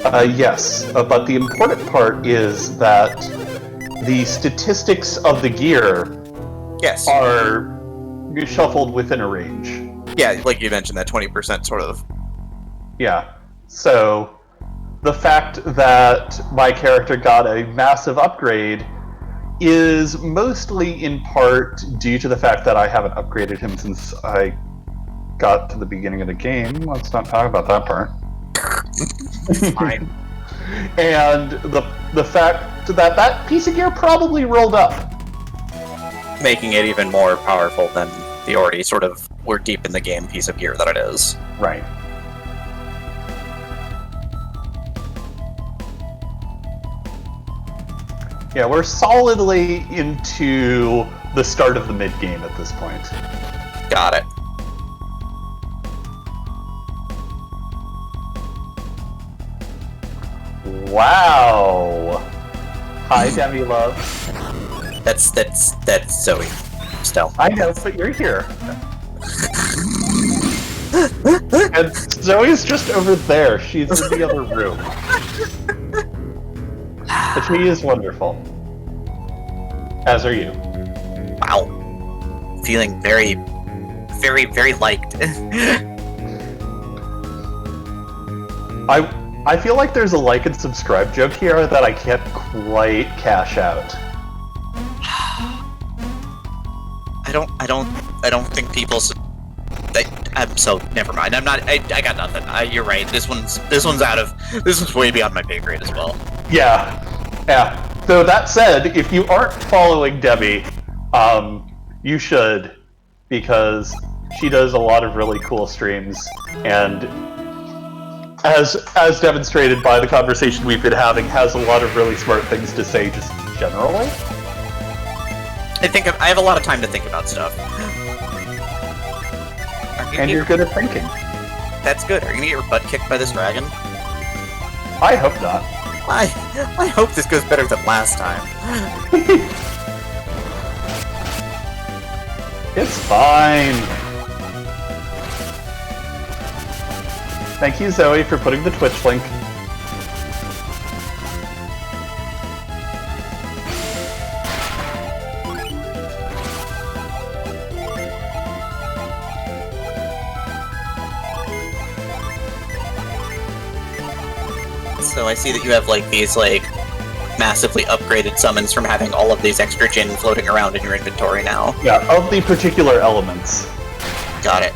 Speaker 3: Yes, but the important part is that the statistics of the gear are shuffled within a range.
Speaker 2: Yeah, like you mentioned, that 20% sort of.
Speaker 3: Yeah, so the fact that my character got a massive upgrade is mostly in part due to the fact that I haven't upgraded him since I got to the beginning of the game. Let's not talk about that part.
Speaker 2: Fine.
Speaker 3: And the fact that that piece of gear probably rolled up.
Speaker 2: Making it even more powerful than the already sort of we're deep in the game piece of gear that it is.
Speaker 3: Right. Yeah, we're solidly into the start of the mid-game at this point.
Speaker 2: Got it.
Speaker 3: Wow. Hi, Demi Love.
Speaker 2: That's Zoe. Still.
Speaker 3: I know, but you're here. And Zoe's just over there. She's in the other room. But she is wonderful. As are you.
Speaker 2: Wow. Feeling very, very, very liked.
Speaker 3: I feel like there's a like and subscribe joke here that I can't quite cash out.
Speaker 2: I don't think people's. I'm so never mind. I'm not. I got nothing. You're right. This one's way beyond my pay grade as well.
Speaker 3: Yeah. So that said, if you aren't following Debbie, you should, because she does a lot of really cool streams, and as demonstrated by the conversation we've been having, has a lot of really smart things to say just generally.
Speaker 2: I have a lot of time to think about stuff.
Speaker 3: And you're good at thinking.
Speaker 2: That's good. Are you gonna get your butt kicked by this dragon?
Speaker 3: I hope not.
Speaker 2: I hope this goes better than last time.
Speaker 3: It's fine. Thank you, Zoe, for putting the Twitch link.
Speaker 2: So I see that you have like these like massively upgraded summons from having all of these extra Jin floating around in your inventory now.
Speaker 3: Yeah, of the particular elements.
Speaker 2: Got it.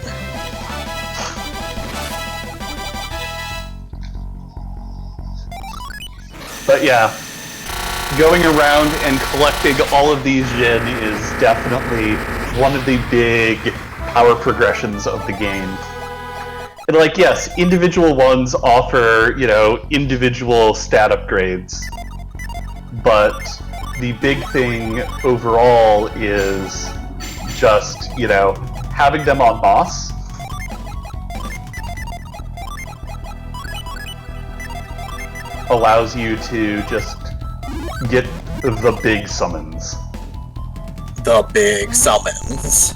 Speaker 3: But yeah, going around and collecting all of these Jin is definitely one of the big power progressions of the game. And like, yes, individual ones offer, individual stat upgrades. But the big thing overall is just, having them on boss. Allows you to just get the big summons.
Speaker 2: The big summons.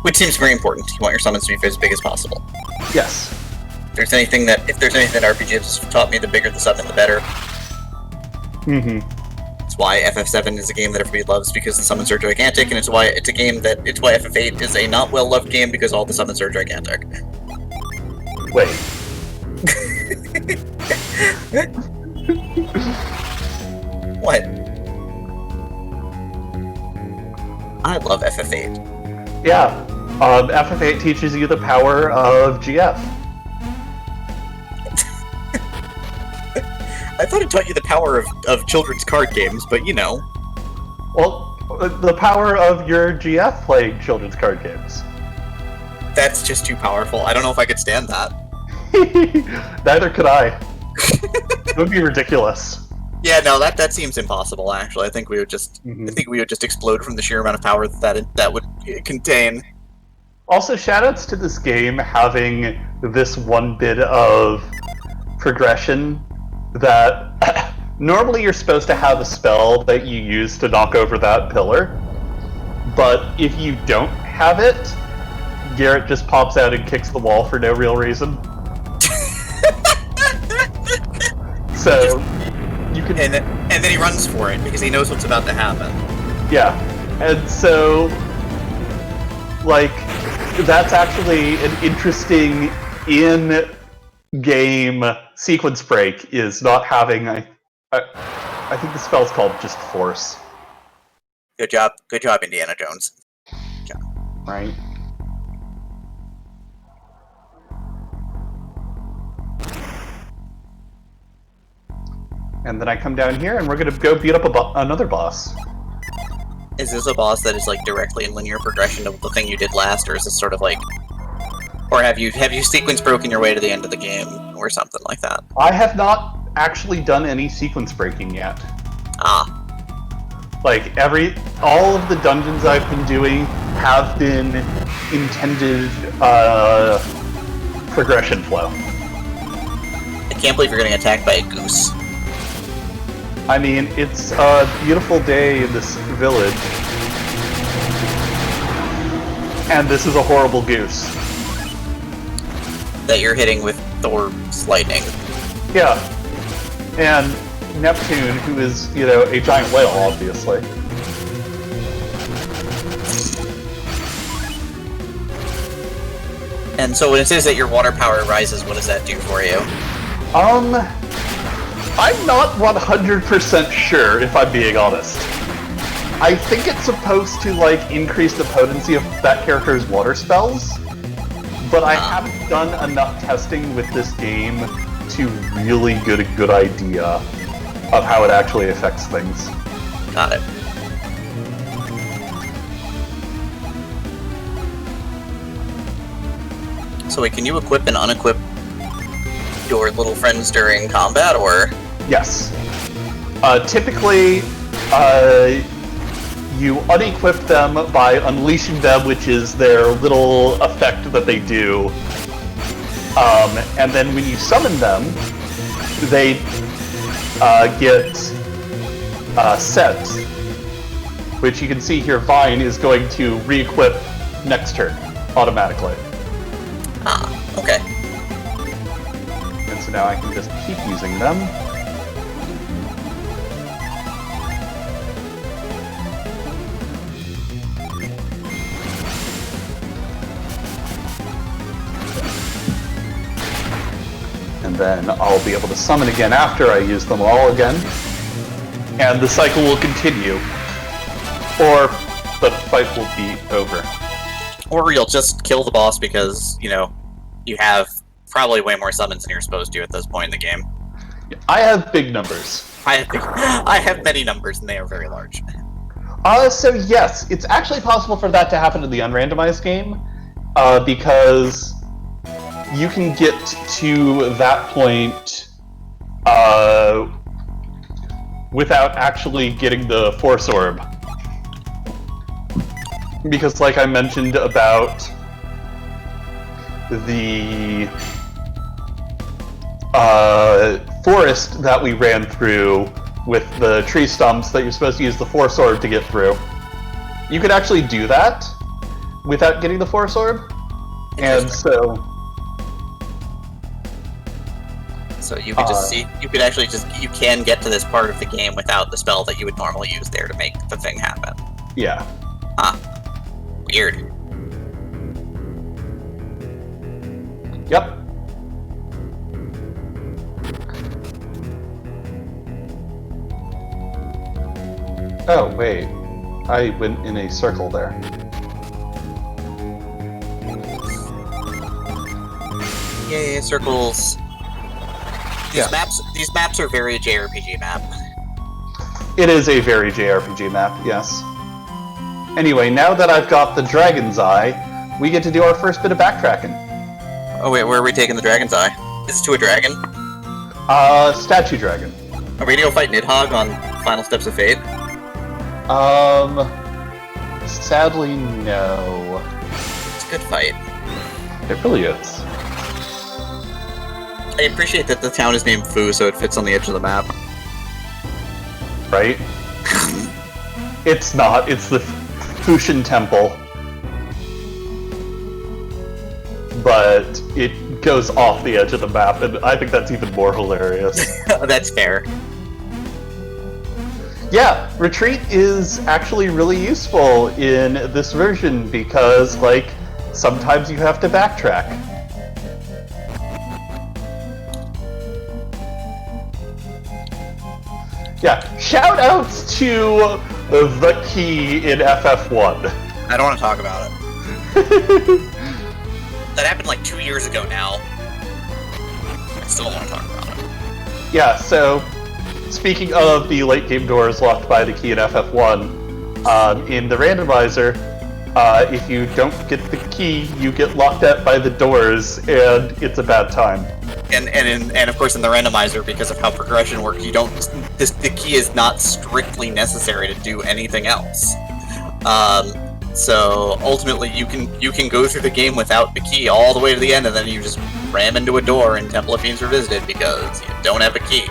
Speaker 2: Which seems very important. You want your summons to be as big as possible.
Speaker 3: Yes.
Speaker 2: If there's anything that RPGs have taught me, the bigger the summon, the better.
Speaker 3: Mm-hmm.
Speaker 2: It's why FF7 is a game that everybody loves because the summons are gigantic, and it's why FF8 is a not well loved game because all the summons are gigantic.
Speaker 3: Wait.
Speaker 2: What? I love FF8.
Speaker 3: Yeah. FF8 teaches you the power of GF.
Speaker 2: I thought it taught you the power of children's card games, but
Speaker 3: Well, the power of your GF playing children's card games.
Speaker 2: That's just too powerful. I don't know if I could stand that.
Speaker 3: Neither could I. It would be ridiculous.
Speaker 2: Yeah, no, that seems impossible. Actually, I think we would just explode from the sheer amount of power that would contain.
Speaker 3: Also, shoutouts to this game having this one bit of progression that normally you're supposed to have a spell that you use to knock over that pillar, but if you don't have it, Garrett just pops out and kicks the wall for no real reason. So you can,
Speaker 2: and then he runs for it because he knows what's about to happen.
Speaker 3: Yeah, and so like that's actually an interesting in-game sequence break. Is not having I think the spell's called just Force.
Speaker 2: Good job, Indiana Jones. Good job.
Speaker 3: Right. And then I come down here, and we're gonna go beat up another boss.
Speaker 2: Is this a boss that is like directly in linear progression of the thing you did last, or is this sort of like, or have you sequence broken your way to the end of the game, or something like that?
Speaker 3: I have not actually done any sequence breaking yet.
Speaker 2: Ah.
Speaker 3: Like all of the dungeons I've been doing have been intended progression flow.
Speaker 2: I can't believe you're getting attacked by a goose.
Speaker 3: I mean, it's a beautiful day in this village. And this is a horrible goose.
Speaker 2: That you're hitting with Thor's lightning.
Speaker 3: Yeah. And Neptune, who is, a giant whale, obviously.
Speaker 2: And so when it says that your water power rises, what does that do for you?
Speaker 3: I'm not 100% sure, if I'm being honest. I think it's supposed to, increase the potency of that character's water spells, but I haven't done enough testing with this game to really get a good idea of how it actually affects things.
Speaker 2: Got it. So wait, can you equip and unequip your little friends during combat, or?
Speaker 3: Yes. Typically, you unequip them by unleashing them, which is their little effect that they do. And then when you summon them, they get set, which you can see here Vine is going to re-equip next turn, automatically.
Speaker 2: Ah, okay.
Speaker 3: And so now I can just keep using them. And then I'll be able to summon again after I use them all again. And the cycle will continue. Or the fight will be over.
Speaker 2: Or you'll just kill the boss because, you know, you have probably way more summons than you're supposed to at this point in the game.
Speaker 3: I have big numbers.
Speaker 2: I have many numbers, and they are very large.
Speaker 3: So yes, it's actually possible for that to happen in the unrandomized game, because you can get to that point without actually getting the Force Orb. Because like I mentioned about the forest that we ran through with the tree stumps that you're supposed to use the Force Orb to get through, you could actually do that without getting the Force Orb. And so
Speaker 2: you could just see, you could actually just, you can get to this part of the game without the spell that you would normally use there to make the thing happen.
Speaker 3: Yeah.
Speaker 2: Huh. Weird.
Speaker 3: Yep. Oh, wait. I went in a circle there.
Speaker 2: Yay, circles. These maps are very JRPG map.
Speaker 3: It is a very JRPG map, yes. Anyway, now that I've got the Dragon's Eye, we get to do our first bit of backtracking.
Speaker 2: Oh wait, where are we taking the Dragon's Eye? Is it to a dragon?
Speaker 3: Statue Dragon.
Speaker 2: Are we gonna go fight Nidhogg on Final Steps of Fate?
Speaker 3: Sadly, no.
Speaker 2: It's a good fight.
Speaker 3: It really is.
Speaker 2: I appreciate that the town is named Fu, so it fits on the edge of the map.
Speaker 3: Right? It's not, it's the Fushin Temple. But it goes off the edge of the map, and I think that's even more hilarious.
Speaker 2: That's fair.
Speaker 3: Yeah, Retreat is actually really useful in this version because, like, sometimes you have to backtrack. Yeah, shout-outs to the key in FF1.
Speaker 2: I don't want to talk about it. That happened like 2 years ago now. I still don't want to talk about it.
Speaker 3: Yeah, so, speaking of the late game doors locked by the key in FF1, in the randomizer, if you don't get the key, you get locked out by the doors, and it's a bad time.
Speaker 2: And of course in the randomizer, because of how progression works, you don't. The key is not strictly necessary to do anything else. So ultimately, you can go through the game without the key all the way to the end, and then you just ram into a door in Temple of Fiends Revisited because you don't have a key.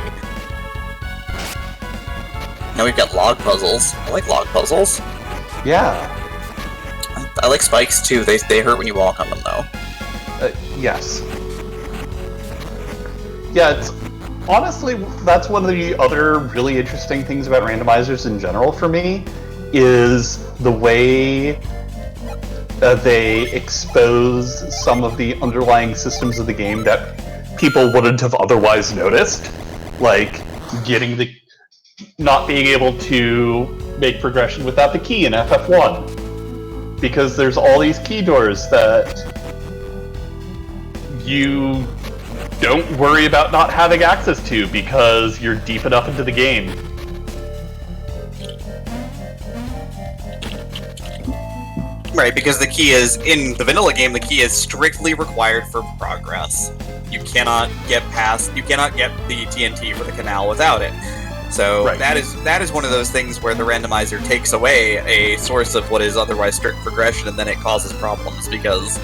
Speaker 2: Now we've got log puzzles. I like log puzzles.
Speaker 3: Yeah.
Speaker 2: I like spikes too. They hurt when you walk on them though.
Speaker 3: Yes. Yeah, it's honestly, that's one of the other really interesting things about randomizers in general for me, is the way they expose some of the underlying systems of the game that people wouldn't have otherwise noticed, like not being able to make progression without the key in FF1, because there's all these key doors that you don't worry about not having access to because you're deep enough into the game.
Speaker 2: Right, because the key is, in the vanilla game, the key is strictly required for progress. You cannot get the TNT for the canal without it. So
Speaker 3: Right.
Speaker 2: that is one of those things where the randomizer takes away a source of what is otherwise strict progression, and then it causes problems because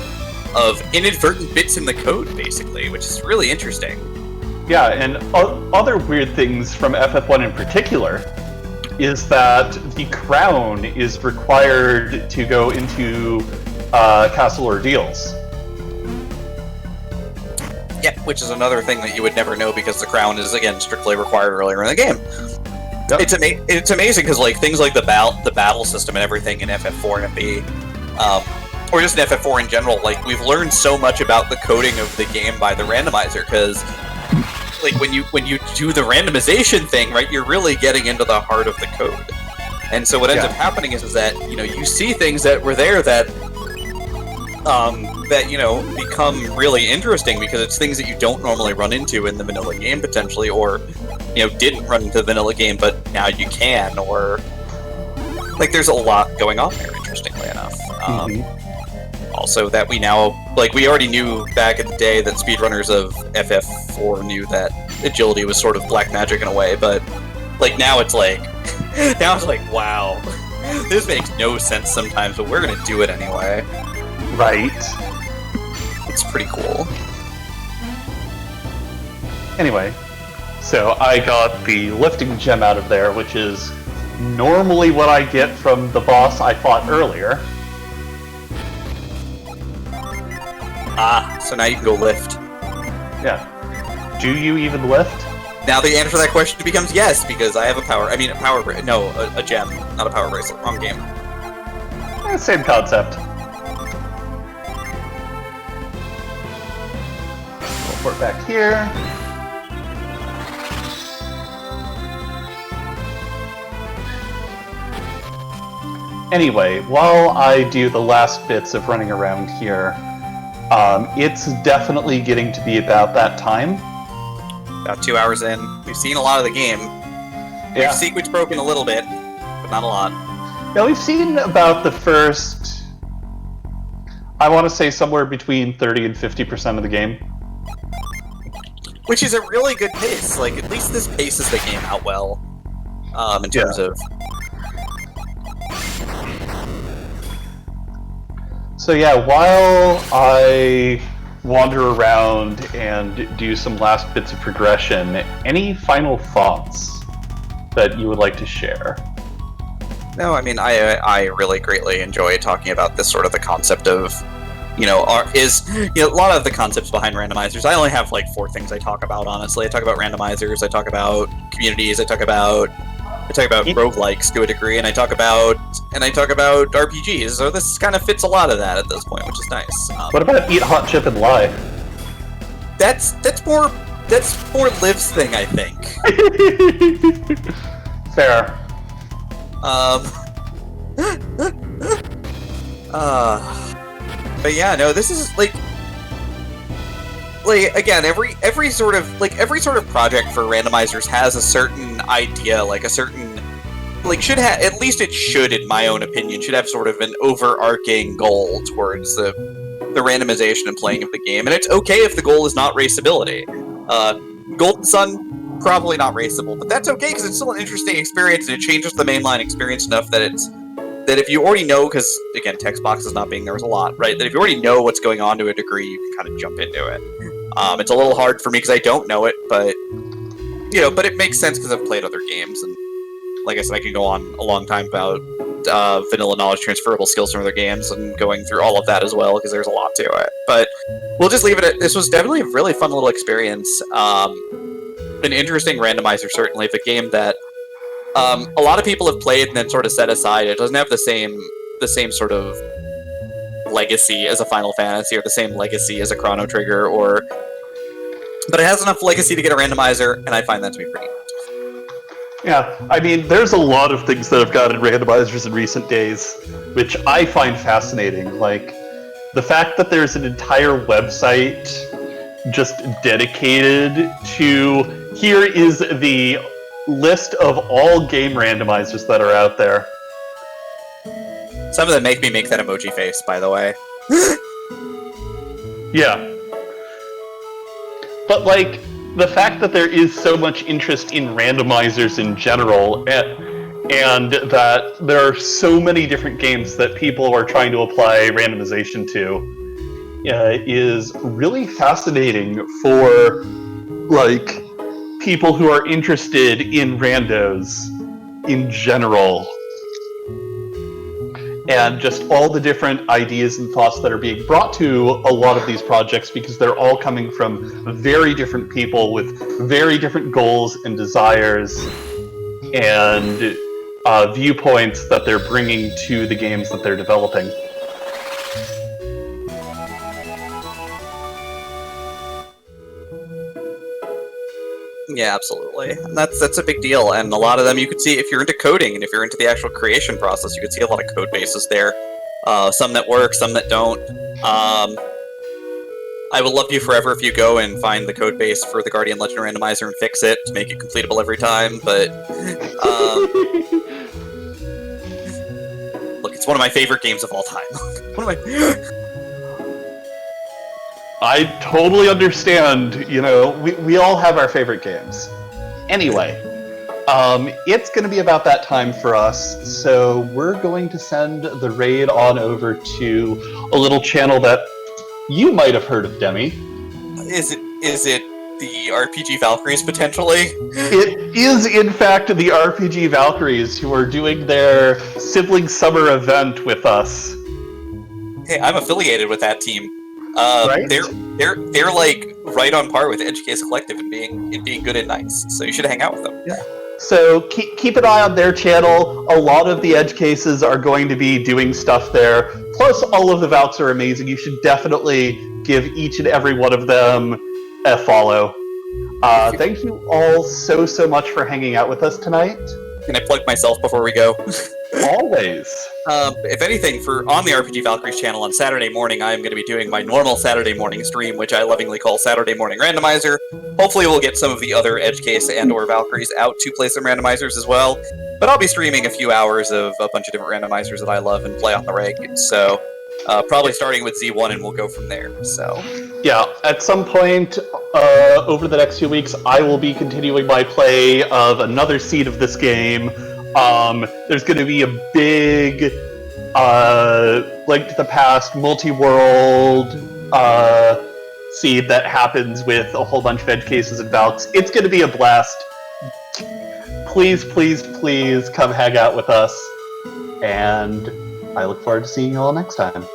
Speaker 2: of inadvertent bits in the code, basically, which is really interesting.
Speaker 3: Yeah, and other weird things from FF1 in particular is that the crown is required to go into Castle Ordeals.
Speaker 2: Yeah, which is another thing that you would never know because the crown is, again, strictly required earlier in the game.
Speaker 3: Yep.
Speaker 2: It's amazing because like things like the battle system and everything in FF4 and FB, or just in FF4 in general, like we've learned so much about the coding of the game by the randomizer because like when you do the randomization thing, right, you're really getting into the heart of the code. And so what ends up happening is that, you know, you see things that were there that you know, become really interesting because it's things that you don't normally run into in the vanilla game potentially, or, you know, didn't run into the vanilla game but now you can, or like there's a lot going on there, interestingly enough. Also that we now, like, we already knew back in the day that speedrunners of FF4 knew that agility was sort of black magic in a way, but like now it's like wow, this makes no sense sometimes, but we're gonna do it anyway.
Speaker 3: Right.
Speaker 2: It's pretty cool.
Speaker 3: Anyway, so I got the lifting gem out of there, which is normally what I get from the boss I fought earlier.
Speaker 2: Ah, so now you can go lift.
Speaker 3: Yeah. Do you even lift?
Speaker 2: Now the answer to that question becomes yes, because I have a gem, not a power bracelet. Wrong game.
Speaker 3: Same concept. We're back here. Anyway, while I do the last bits of running around here, it's definitely getting to be about that time.
Speaker 2: About 2 hours in. We've seen a lot of the game.
Speaker 3: Yeah.
Speaker 2: We've sequence broken a little bit, but not a lot.
Speaker 3: Now, we've seen about the first, I want to say somewhere between 30 and 50% of the game.
Speaker 2: Which is a really good pace. Like, at least this paces the game out well. In terms of...
Speaker 3: So yeah, while I wander around and do some last bits of progression, any final thoughts that you would like to share?
Speaker 2: No, I mean, I really greatly enjoy talking about this sort of the concept of, you know, a lot of the concepts behind randomizers. I only have like 4 things I talk about, honestly. I talk about randomizers, I talk about communities, I talk about roguelikes to a degree, and I talk about RPGs. So this kind of fits a lot of that at this point, which is nice.
Speaker 3: What about Eat Hot Chip and Lie?
Speaker 2: That's more Liv's thing, I think.
Speaker 3: Fair.
Speaker 2: But yeah, no, this is like again, every sort of project for randomizers has a certain idea, like a certain, like, should have, at least it should, in my own opinion, should have sort of an overarching goal towards the randomization and playing of the game. And it's okay if the goal is not raceability. Golden Sun, probably not raceable, but that's okay because it's still an interesting experience and it changes the mainline experience enough that if you already know, because again, text boxes not being there is a lot, right? That if you already know what's going on to a degree, you can kind of jump into it. It's a little hard for me because I don't know it, but but it makes sense because I've played other games, and like I said, I could go on a long time about vanilla knowledge transferable skills from other games and going through all of that as well because there's a lot to it. But we'll just leave it at this was definitely a really fun little experience. An interesting randomizer, certainly. The game that a lot of people have played and then sort of set aside. It doesn't have the same sort of legacy as a Final Fantasy or the same legacy as a Chrono Trigger, but it has enough legacy to get a randomizer, and I find that to be pretty neat.
Speaker 3: Yeah, I mean, there's a lot of things that have gotten randomizers in recent days, which I find fascinating. Like, the fact that there's an entire website just dedicated to, here is the list of all game randomizers that are out there.
Speaker 2: Some of them make me make that emoji face, by the way.
Speaker 3: Yeah. But, like, the fact that there is so much interest in randomizers in general, and that there are so many different games that people are trying to apply randomization to, is really fascinating for, like, people who are interested in randos in general. And just all the different ideas and thoughts that are being brought to a lot of these projects, because they're all coming from very different people with very different goals and desires and viewpoints that they're bringing to the games that they're developing.
Speaker 2: Yeah, absolutely. And that's a big deal, and a lot of them you could see if you're into coding and if you're into the actual creation process, you could see a lot of code bases there. Some that work, some that don't. I will love you forever if you go and find the code base for the Guardian Legend Randomizer and fix it to make it completable every time, but look, it's one of my favorite games of all time. One of my
Speaker 3: I totally understand, you know, we all have our favorite games. Anyway, it's going to be about that time for us, so we're going to send the raid on over to a little channel that you might have heard of, Demi.
Speaker 2: Is it the RPG Valkyries, potentially?
Speaker 3: It is, in fact, the RPG Valkyries, who are doing their sibling summer event with us.
Speaker 2: Hey, I'm affiliated with that team.
Speaker 3: Right?
Speaker 2: They're like right on par with Edge Case Collective in being good and nice. So you should hang out with them.
Speaker 3: Yeah. So keep an eye on their channel. A lot of the Edge Cases are going to be doing stuff there. Plus, all of the Valks are amazing. You should definitely give each and every one of them a follow. Thank you all so much for hanging out with us tonight.
Speaker 2: Can I plug myself before we go?
Speaker 3: Always.
Speaker 2: If anything, on the RPG Valkyries channel on Saturday morning, I'm going to be doing my normal Saturday morning stream, which I lovingly call Saturday Morning Randomizer. Hopefully we'll get some of the other Edge Case and or Valkyries out to play some randomizers as well. But I'll be streaming a few hours of a bunch of different randomizers that I love and play on the reg. So probably starting with Z1 and we'll go from there. So
Speaker 3: yeah, at some point over the next few weeks, I will be continuing my play of another seed of this game. There's going to be a big Link to the Past multi-world seed that happens with a whole bunch of Edge Cases and Valks. It's going to be a blast. Please come hang out with us, and I look forward to seeing you all next time.